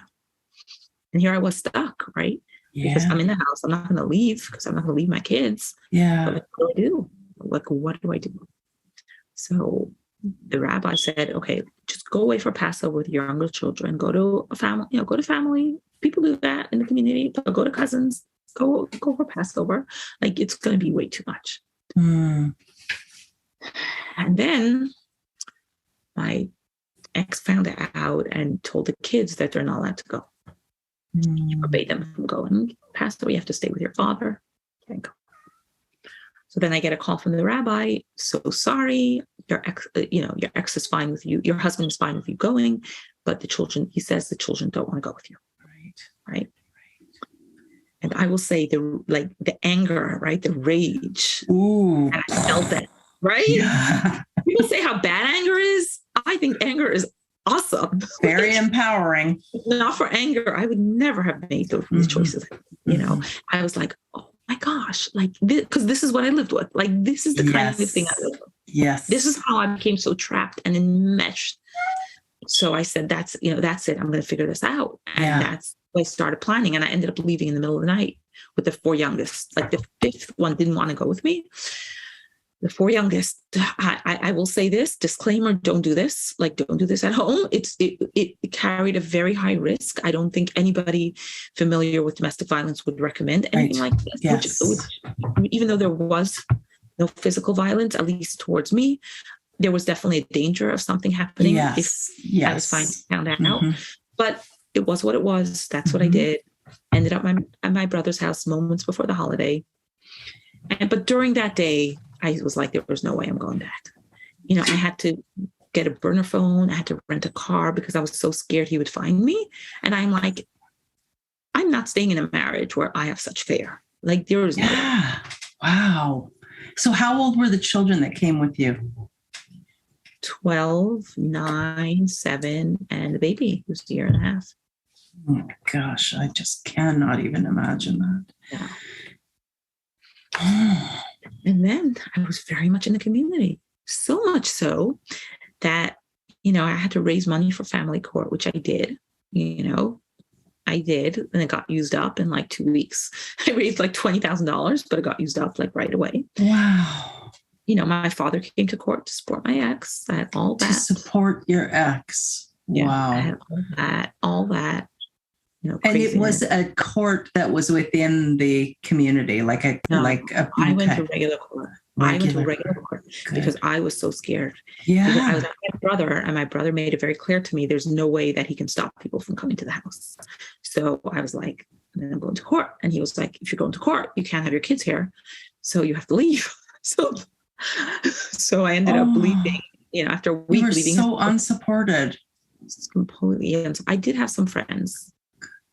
Speaker 2: And here I was stuck, right?
Speaker 1: Yeah.
Speaker 2: Because I'm in the house. I'm not going to leave because I'm not going to leave my kids.
Speaker 1: Yeah.
Speaker 2: But what do I do? What do I do? So the rabbi said, okay, just go away for Passover with your younger children. Go to a family, go to family. People do that in the community. Go to cousins. Go for Passover. Like, it's going to be way too much. And then my ex found out and told the kids that they're not allowed to go. He forbade them from going. Pastor, you have to stay with your father. Can't go. So then I get a call from the rabbi. So sorry, your ex is fine with you. Your husband is fine with you going, but the children, he says the children don't want to go with you. Right. And I will say the anger, right? The rage.
Speaker 1: Ooh.
Speaker 2: And I felt it, right?
Speaker 1: Yeah.
Speaker 2: People say how bad anger is. I think anger is awesome.
Speaker 1: Very empowering.
Speaker 2: Not for anger, I would never have made these choices. I was like, oh my gosh, like this, because this is what I lived with. Like, this is the kind of thing I lived with.
Speaker 1: Yes.
Speaker 2: This is how I became so trapped and enmeshed. So I said, that's it. I'm going to figure this out. And that's I started planning, and I ended up leaving in the middle of the night with the four youngest. Like the fifth one didn't want to go with me. the four youngest, I will say this disclaimer: don't do this. Like, don't do this at home. It carried a very high risk. I don't think anybody familiar with domestic violence would recommend anything like this.
Speaker 1: Yes.
Speaker 2: Which, even though there was no physical violence, at least towards me, there was definitely a danger of something happening if I was found out. But it was what it was. That's what I did. Ended up at my brother's house moments before the holiday. But during that day, I was like, there was no way I'm going back. You know, I had to get a burner phone. I had to rent a car because I was so scared he would find me. And I'm like, I'm not staying in a marriage where I have such fear. Like, there is no way.
Speaker 1: Wow. So how old were the children that came with you?
Speaker 2: 12, 9, 7, and the baby who's a year and a half.
Speaker 1: Oh my gosh, I just cannot even imagine that.
Speaker 2: Yeah. And then I was very much in the community, so much so that, you know, I had to raise money for family court, which I did, and it got used up in like 2 weeks. I raised like $20,000, but it got used up like right away.
Speaker 1: Wow.
Speaker 2: You know, my father came to court to support my ex. I had all that.
Speaker 1: To support your ex.
Speaker 2: Yeah,
Speaker 1: wow.
Speaker 2: I had all that. You know,
Speaker 1: and it was a court that was within the community, I went to
Speaker 2: regular court. I went to regular court because I was so scared.
Speaker 1: Yeah.
Speaker 2: Because I was with my brother, and my brother made it very clear to me there's no way that he can stop people from coming to the house. So I was like, I'm going to court. And he was like, if you're going to court, you can't have your kids here. So you have to leave. So I ended up leaving, after a week.
Speaker 1: You were
Speaker 2: leaving.
Speaker 1: So unsupported.
Speaker 2: Completely. And I did have some friends.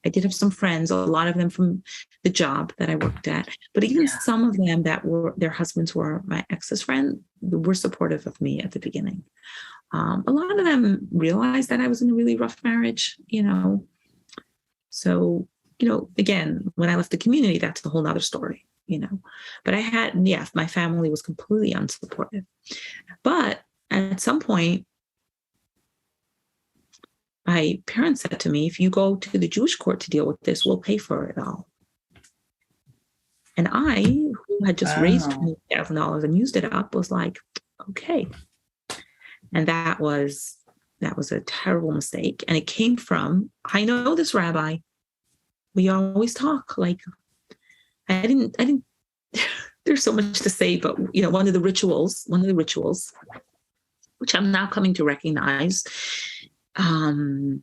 Speaker 2: A lot of them from the job that I worked at, but even some of them that were, their husbands were my ex's friend, were supportive of me at the beginning. A lot of them realized that I was in a really rough marriage, So, again, when I left the community, that's a whole nother story, But I had, my family was completely unsupportive. But at some point, my parents said to me, if you go to the Jewish court to deal with this, we'll pay for it all. And I, who had just raised $20,000 and used it up, was like, okay. And that was a terrible mistake. And it came from, I know this rabbi. We always talk like, I didn't, there's so much to say, but one of the rituals, which I'm now coming to recognize, in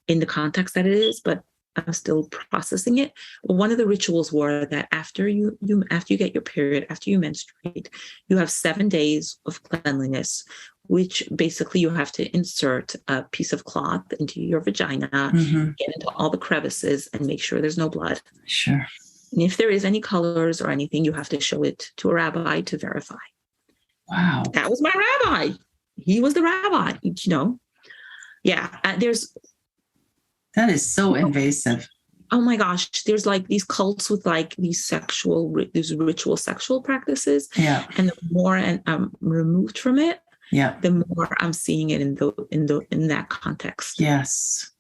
Speaker 2: the context that it is, but I'm still processing it. One of the rituals were that after you get your period, after you menstruate, you have 7 days of cleanliness, which basically you have to insert a piece of cloth into your vagina, get into all the crevices, and make sure there's no blood.
Speaker 1: Sure.
Speaker 2: And if there is any colors or anything, you have to show it to a rabbi to verify.
Speaker 1: Wow.
Speaker 2: That was my rabbi. He was the rabbi, Yeah,
Speaker 1: that is so invasive.
Speaker 2: Oh my gosh, there's like these cults with like these ritual sexual practices.
Speaker 1: Yeah.
Speaker 2: And the more I'm removed from it, the more I'm seeing it in that context.
Speaker 1: Yes.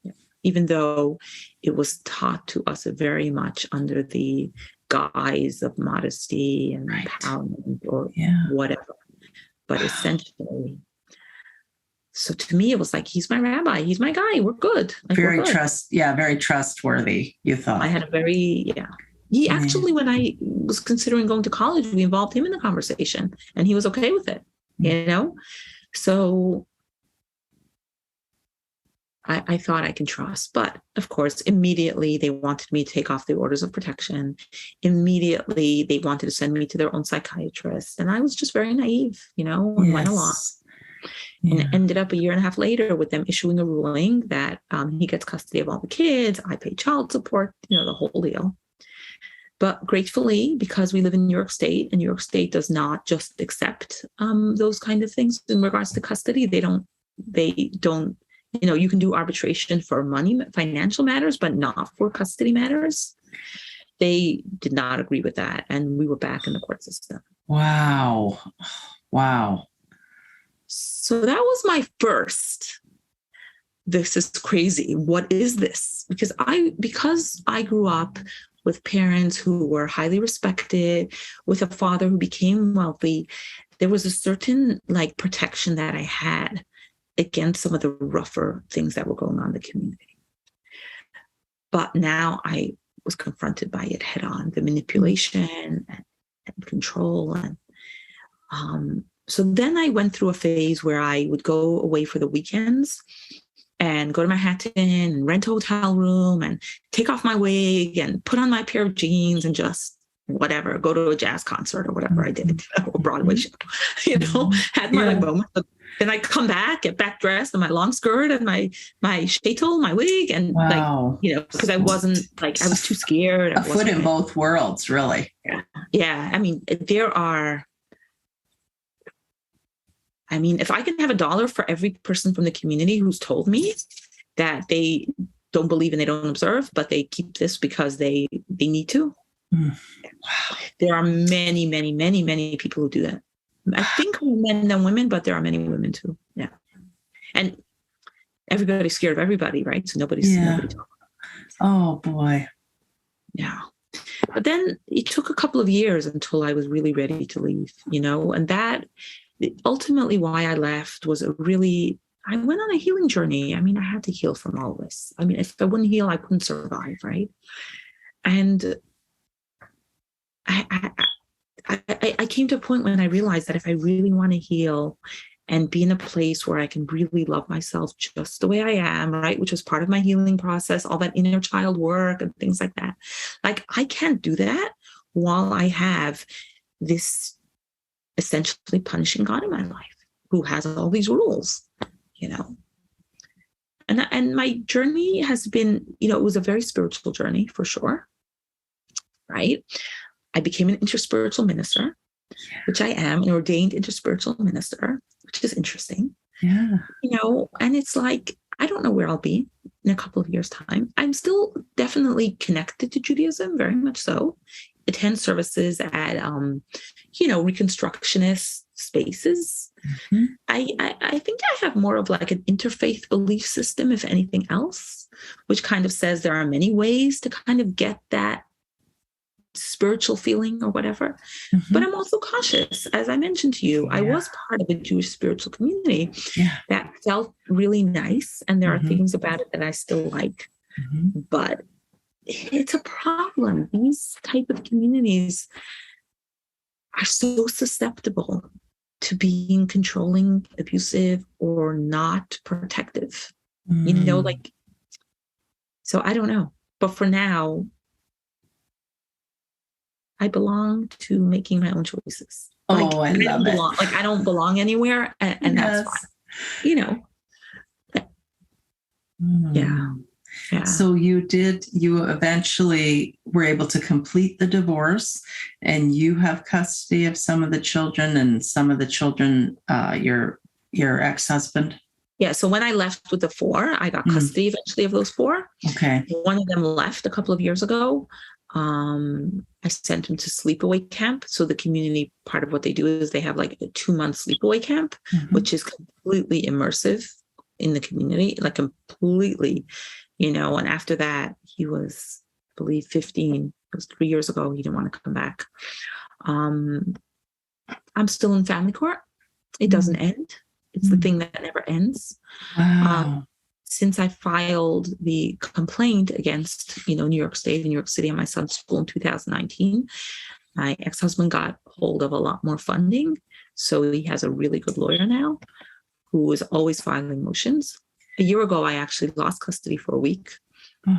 Speaker 2: Yeah. Even though it was taught to us very much under the guise of modesty and empowerment or whatever. But essentially, so to me, it was like, he's my rabbi. He's my guy. We're good. Like,
Speaker 1: very trustworthy, you thought.
Speaker 2: I had a very, He actually, when I was considering going to college, we involved him in the conversation and he was okay with it, So I thought I can trust. But of course, immediately they wanted me to take off the orders of protection. Immediately they wanted to send me to their own psychiatrist. And I was just very naive, and went along. And it ended up a year and a half later with them issuing a ruling that he gets custody of all the kids. I pay child support, the whole deal. But gratefully, because we live in New York State, and New York State does not just accept those kind of things in regards to custody. They don't, you can do arbitration for money, financial matters, but not for custody matters. They did not agree with that. And we were back in the court system.
Speaker 1: Wow.
Speaker 2: So that was my first, this is crazy. What is this? Because I grew up with parents who were highly respected, with a father who became wealthy, there was a certain like protection that I had against some of the rougher things that were going on in the community. But now I was confronted by it head on, the manipulation and control. And so then I went through a phase where I would go away for the weekends and go to Manhattan and rent a hotel room and take off my wig and put on my pair of jeans and just whatever, go to a jazz concert or whatever I did, or a Broadway show, had my moment. But then I come back, get back dressed in my long skirt and my sheitel, my wig, and because I wasn't like, I was too scared.
Speaker 1: A foot in both worlds, really.
Speaker 2: Yeah. I mean, if I can have $1 for every person from the community who's told me that they don't believe and they don't observe, but they keep this because they need to. Wow. There are many, many, many, many people who do that. I think more men than women, but there are many women too. Yeah. And everybody's scared of everybody, right? So nobody's talking.
Speaker 1: Oh boy.
Speaker 2: Yeah. But then it took a couple of years until I was really ready to leave, and that ultimately why I left was I went on a healing journey. I mean, I had to heal from all this. I mean, if I wouldn't heal, I couldn't survive, right? And I came to a point when I realized that if I really want to heal and be in a place where I can really love myself just the way I am, right, which was part of my healing process, all that inner child work and things like that, like I can't do that while I have this essentially punishing God in my life who has all these rules, And my journey has been, it was a very spiritual journey for sure, right? I became an interspiritual minister, which I am, an ordained interspiritual minister, which is interesting.
Speaker 1: Yeah.
Speaker 2: And it's like, I don't know where I'll be in a couple of years' time. I'm still definitely connected to Judaism, very much so. Attend services at, Reconstructionist spaces. Mm-hmm. I think I have more of like an interfaith belief system, if anything else, which kind of says there are many ways to kind of get that spiritual feeling or whatever. Mm-hmm. But I'm also cautious. As I mentioned to you, I was part of a Jewish spiritual community that felt really nice. And there are things about it that I still like. Mm-hmm. But it's a problem. These type of communities are so susceptible to being controlling, abusive, or not protective. So I don't know. But for now, I belong to making my own choices.
Speaker 1: I love it.
Speaker 2: I don't belong anywhere, and that's fine. Yeah. Yeah.
Speaker 1: So you eventually were able to complete the divorce, and you have custody of some of the children, and some of the children, your ex-husband.
Speaker 2: Yeah. So when I left with the 4, I got custody eventually of those 4.
Speaker 1: Okay.
Speaker 2: One of them left a couple of years ago. I sent him to sleepaway camp. So the community, part of what they do is they have like a 2-month sleepaway camp, which is completely immersive in the community, like completely, and after that, he was, I believe, 15. It was 3 years ago. He didn't want to come back. I'm still in family court. It doesn't end. It's the thing that never ends.
Speaker 1: Wow.
Speaker 2: Since I filed the complaint against, New York State and New York City and my son's school in 2019, my ex-husband got hold of a lot more funding. So he has a really good lawyer now who is always filing motions. A year ago, I actually lost custody for a week,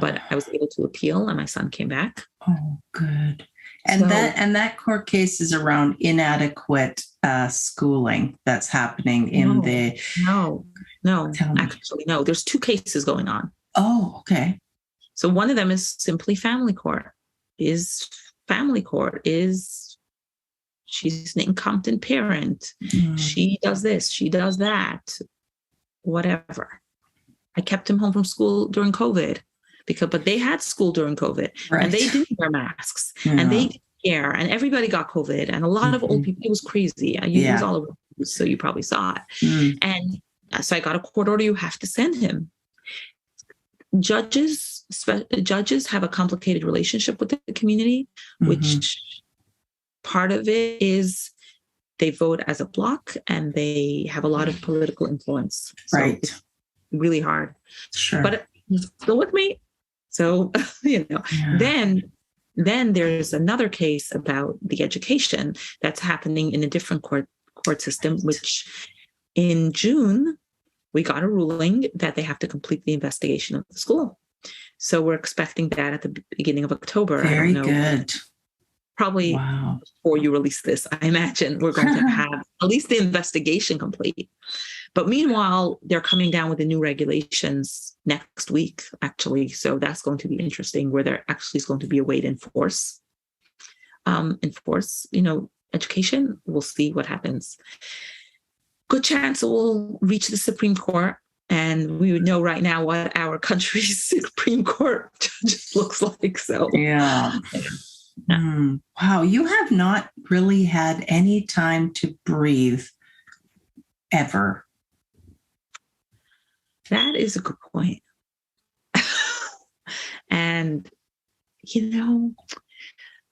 Speaker 2: but I was able to appeal and my son came back.
Speaker 1: Oh, good. And that court case is around inadequate schooling that's happening in the...
Speaker 2: No, actually, no. There's 2 cases going on.
Speaker 1: Oh, okay.
Speaker 2: So one of them is simply family court. She's an incompetent parent. She does this, she does that, whatever. I kept him home from school during COVID but they had school during COVID, right. And they didn't wear masks, and they didn't care, and everybody got COVID, and a lot of old people. It was crazy. It was all over, so you probably saw it. And so I got a court order. You have to send him. judges have a complicated relationship with the community, which part of it is they vote as a bloc and they have a lot of political influence. So
Speaker 1: right.
Speaker 2: It's really hard.
Speaker 1: Sure.
Speaker 2: But still with me. So, Then there's another case about the education that's happening in a different court system, which in June, we got a ruling that they have to complete the investigation of the school. So we're expecting that at the beginning of October.
Speaker 1: Very
Speaker 2: I don't know.
Speaker 1: Good.
Speaker 2: Probably before you release this, I imagine we're going to have at least the investigation complete. But meanwhile, they're coming down with the new regulations next week, actually. So that's going to be interesting, where there actually is going to be a way to enforce, education. We'll see what happens. Good chance it will reach the Supreme Court. And we would know right now what our country's Supreme Court just looks like. So,
Speaker 1: yeah. Wow. You have not really had any time to breathe ever.
Speaker 2: That is a good point. And,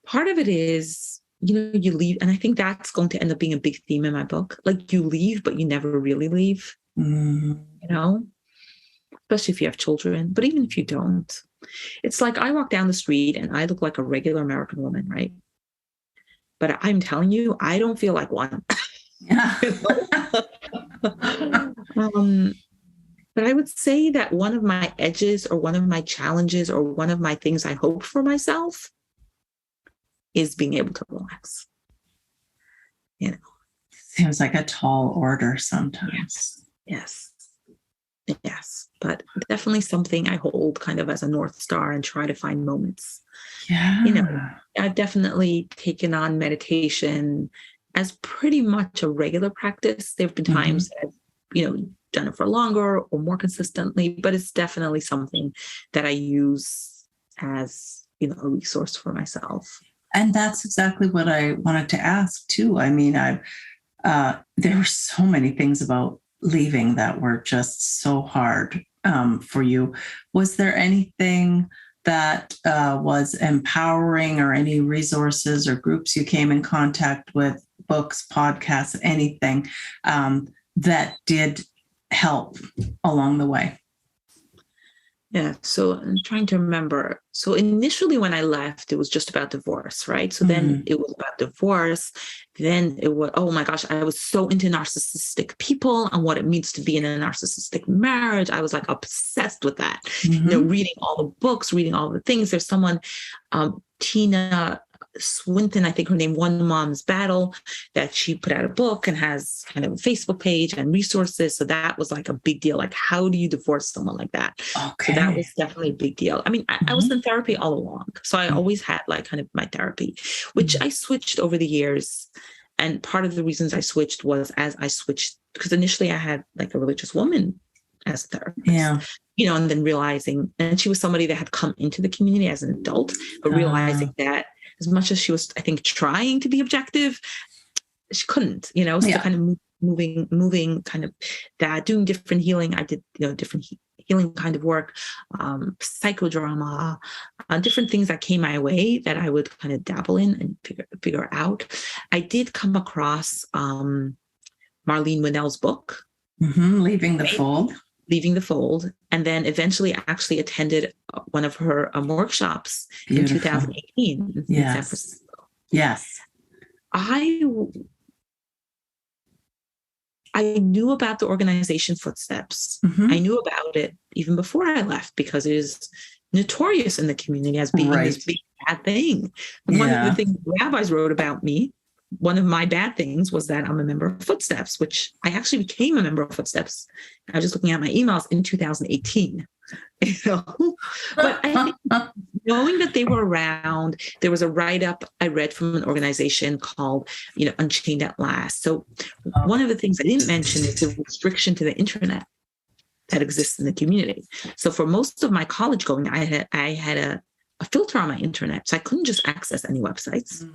Speaker 2: part of it is, you leave. And I think that's going to end up being a big theme in my book. Like, you leave, but you never really leave, especially if you have children. But even if you don't, it's like I walk down the street and I look like a regular American woman, right? But I'm telling you, I don't feel like one. But I would say that one of my edges or one of my challenges or one of my things I hope for myself is being able to relax.
Speaker 1: Seems like a tall order sometimes.
Speaker 2: Yes. But definitely something I hold kind of as a North Star and try to find moments.
Speaker 1: Yeah.
Speaker 2: I've definitely taken on meditation as pretty much a regular practice. There have been times that I've, done it for longer or more consistently, but it's definitely something that I use as, a resource for myself.
Speaker 1: And that's exactly what I wanted to ask too. I mean, there were so many things about leaving that were just so hard for you. Was there anything that was empowering, or any resources or groups you came in contact with, books, podcasts, anything that did help along the way?
Speaker 2: Yeah. So I'm trying to remember. So initially when I left, it was just about divorce, right? So then it was about divorce. Then it was, oh my gosh, I was so into narcissistic people and what it means to be in a narcissistic marriage. I was like obsessed with that, reading all the books, reading all the things. There's someone, Tina Swinton, I think her name, One Mom's Battle, that she put out a book and has kind of a Facebook page and resources. So that was like a big deal. Like, how do you divorce someone like that?
Speaker 1: Okay.
Speaker 2: So that was definitely a big deal. I mean, I was in therapy all along. So I always had like kind of my therapy, which I switched over the years. And part of the reasons I switched was as I switched, because initially I had like a religious woman as a therapist.
Speaker 1: Yeah.
Speaker 2: And then realizing, and she was somebody that had come into the community as an adult, but realizing that as much as she was, I think, trying to be objective, she couldn't, so kind of moving kind of that, doing different healing. I did, different healing kind of work, psychodrama, different things that came my way that I would kind of dabble in and figure out. I did come across Marlene Winnell's book,
Speaker 1: Leaving the Fold.
Speaker 2: Leaving the Fold, and then eventually actually attended one of her workshops
Speaker 1: Beautiful.
Speaker 2: In 2018 in San Francisco.
Speaker 1: Yes.
Speaker 2: I knew about the organization Footsteps. I knew about it even before I left because it is notorious in the community as being this big bad thing. And one of the things rabbis wrote about me, one of my bad things was that I'm a member of Footsteps, which I actually became a member of Footsteps. I was just looking at my emails in 2018. But I think knowing that they were around, there was a write-up I read from an organization called, Unchained at Last. So one of the things I didn't mention is the restriction to the internet that exists in the community. So for most of my college going, I had a filter on my internet, so I couldn't just access any websites.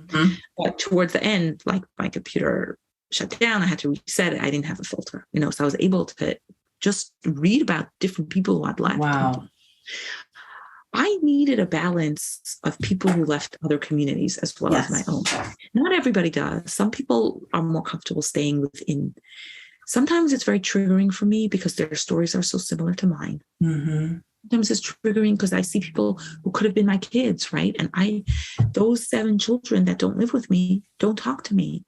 Speaker 2: But towards the end, like my computer shut down, I had to reset it. I didn't have a filter, so I was able to just read about different people who had left.
Speaker 1: Wow.
Speaker 2: I needed a balance of people who left other communities as well as my own. Not everybody does. Some people are more comfortable staying within. Sometimes it's very triggering for me because their stories are so similar to mine.
Speaker 1: Mm-hmm.
Speaker 2: Sometimes it's triggering because I see people who could have been my kids, right? And those 7 children that don't live with me, don't talk to me,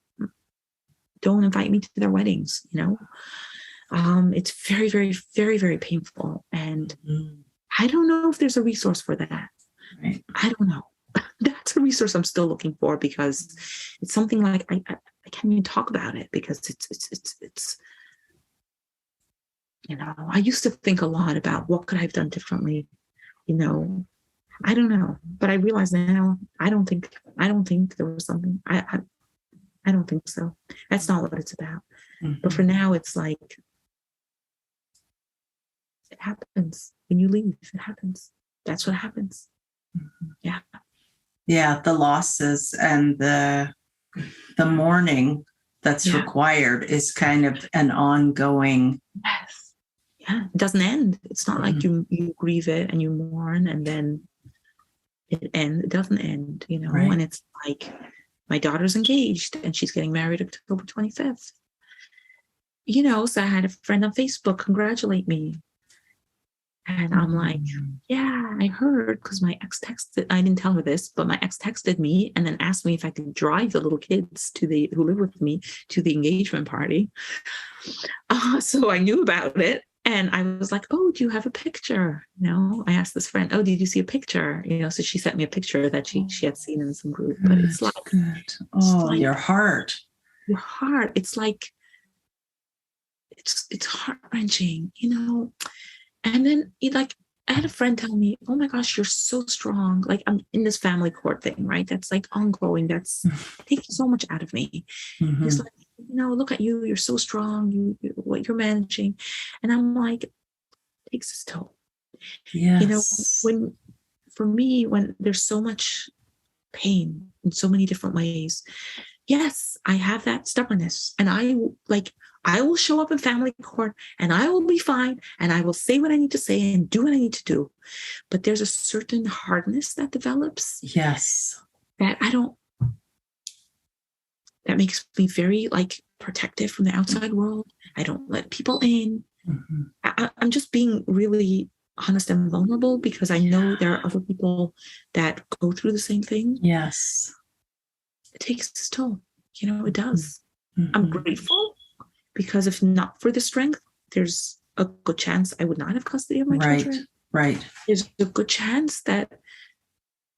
Speaker 2: don't invite me to their weddings, It's very, very, very, very painful. And I don't know if there's a resource for that.
Speaker 1: Right.
Speaker 2: I don't know. That's a resource I'm still looking for, because it's something like I can't even talk about it, because it's I used to think a lot about what could I have done differently. I don't know, but I realize now I don't think there was something. I don't think so. That's not what it's about. Mm-hmm. But for now, it's like it happens when you leave. It happens. That's what happens. Mm-hmm. Yeah.
Speaker 1: Yeah, the losses and the mourning that's required is kind of an ongoing.
Speaker 2: Yes. Yeah, it doesn't end. It's not like you grieve it and you mourn and then it ends. It doesn't end, Right. And it's like my daughter's engaged and she's getting married October 25th. So I had a friend on Facebook congratulate me. And I'm like, yeah, I heard, because my ex texted, I didn't tell her this, but my ex texted me and then asked me if I could drive the little kids who live with me to the engagement party. So I knew about it. And I was like, oh, do you have a picture? I asked this friend, oh, did you see a picture? So she sent me a picture that she had seen in some group. But it's like,
Speaker 1: your heart.
Speaker 2: Your heart. It's like, it's heart-wrenching, And then I had a friend tell me, oh my gosh, you're so strong. Like, I'm in this family court thing, right? That's like ongoing. That's taking so much out of me. Mm-hmm. He's like, look at you. You're so strong. What you're managing. And I'm like, it takes its toll.
Speaker 1: Yes.
Speaker 2: When there's so much pain in so many different ways, yes, I have that stubbornness. And I will show up in family court and I will be fine and I will say what I need to say and do what I need to do. But there's a certain hardness that develops.
Speaker 1: Yes.
Speaker 2: That that makes me very protective from the outside world. I don't let people in. Mm-hmm. I'm just being really honest and vulnerable because I know there are other people that go through the same thing.
Speaker 1: Yes.
Speaker 2: It takes its toll. It does. Mm-hmm. I'm grateful. Because if not for the strength, there's a good chance I would not have custody of my children.
Speaker 1: Right.
Speaker 2: There's a good chance that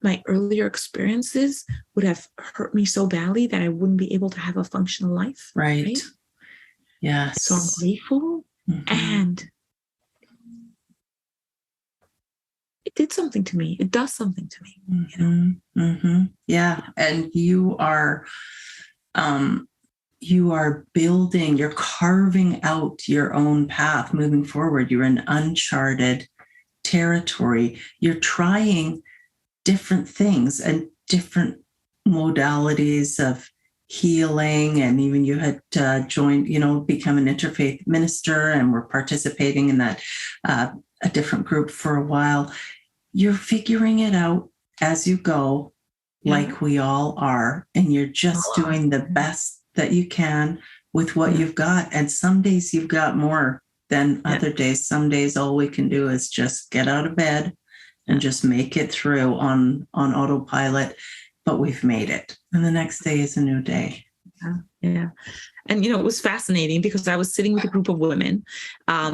Speaker 2: my earlier experiences would have hurt me so badly that I wouldn't be able to have a functional life.
Speaker 1: Right? Yes.
Speaker 2: So I'm grateful. Mm-hmm. And it did something to me. It does something to me.
Speaker 1: Mm-hmm. Mm-hmm. Yeah. And you are building, you're carving out your own path moving forward. You're in uncharted territory. You're trying different things and different modalities of healing. And even you had joined, become an interfaith minister and were participating in that, a different group for a while. You're figuring it out as you go, like we all are. And you're just doing the best that you can with what you've got. And some days you've got more than other days. Some days all we can do is just get out of bed and just make it through on autopilot, but we've made it. And the next day is a new day.
Speaker 2: Yeah. And, it was fascinating because I was sitting with a group of women.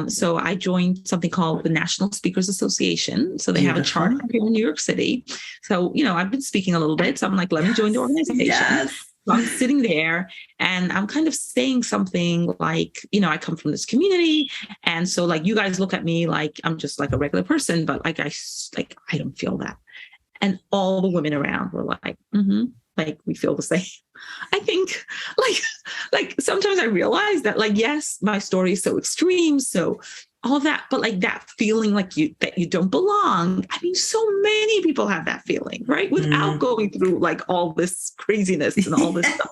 Speaker 2: So I joined something called the National Speakers Association. So they have a charter here in New York City. So, I've been speaking a little bit. So I'm like, let me join the organization.
Speaker 1: Yes.
Speaker 2: So I'm sitting there and I'm kind of saying something like, I come from this community. And so you guys look at me like I'm just like a regular person, but I don't feel that. And all the women around were like, mm-hmm. We feel the same. I think sometimes I realize that yes, my story is so extreme. So all that, but that feeling that you don't belong. I mean, so many people have that feeling, right? Without going through all this craziness and all this stuff.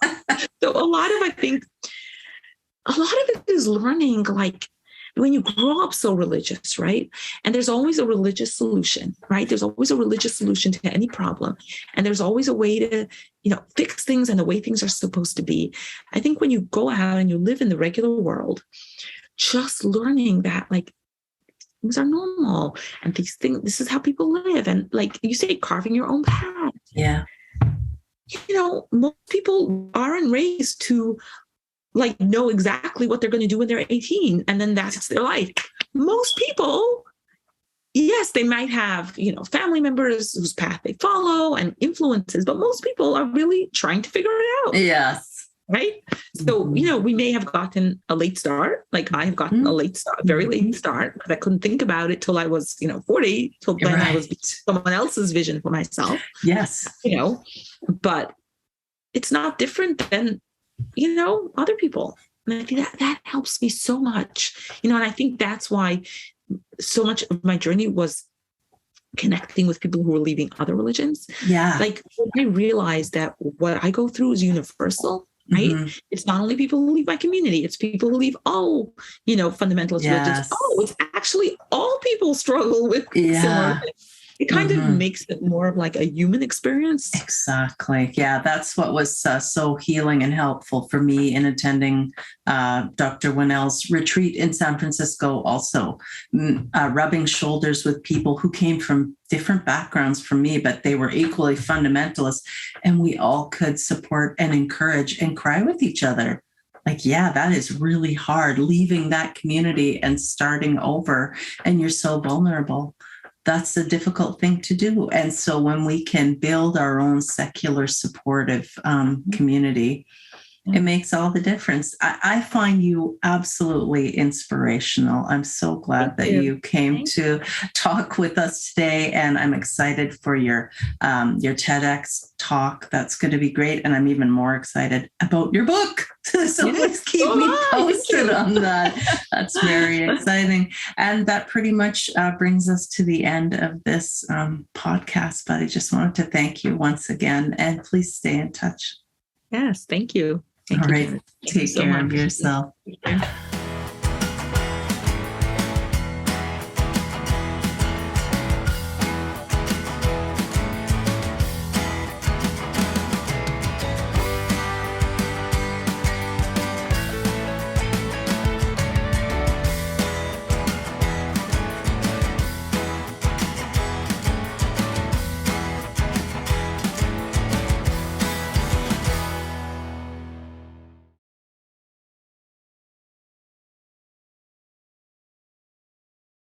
Speaker 2: So I think a lot of it is learning, when you grow up so religious, right? And there's always a religious solution, right? There's always a religious solution to any problem. And there's always a way to, fix things and the way things are supposed to be. I think when you go out and you live in the regular world, just learning that things are normal and these things, this is how people live. And like you say, carving your own path.
Speaker 1: Yeah.
Speaker 2: Most people aren't raised to know exactly what they're going to do when they're 18. And then that's their life. Most people, yes, they might have, family members whose path they follow and influences, but most people are really trying to figure it out.
Speaker 1: Yes.
Speaker 2: Right. So, we may have gotten a late start. Like I have gotten a late start, very late start, because I couldn't think about it till I was, 40, till then I was someone else's vision for myself.
Speaker 1: Yes.
Speaker 2: But it's not different than, other people. And I think that helps me so much, and I think that's why so much of my journey was connecting with people who were leaving other religions.
Speaker 1: Yeah.
Speaker 2: Like when I realized that what I go through is universal. Right. Mm-hmm. It's not only people who leave my community, it's people who leave all, fundamentalist religions. Oh, it's actually all people struggle with similar things. It kind of makes it more of like a human experience.
Speaker 1: Exactly. Yeah, that's what was so healing and helpful for me in attending Dr. Winnell's retreat in San Francisco, also rubbing shoulders with people who came from different backgrounds from me, but they were equally fundamentalist. And we all could support and encourage and cry with each other. That is really hard, leaving that community and starting over. And you're so vulnerable. That's a difficult thing to do. And so when we can build our own secular supportive community, it makes all the difference. I find you absolutely inspirational. I'm so glad that you came to talk with us today. And I'm excited for your TEDx talk. That's going to be great. And I'm even more excited about your book. So please keep me posted on that. That's very exciting. And that pretty much brings us to the end of this podcast. But I just wanted to thank you once again. And please stay in touch.
Speaker 2: Yes, thank you.
Speaker 1: All right. Take care of yourself.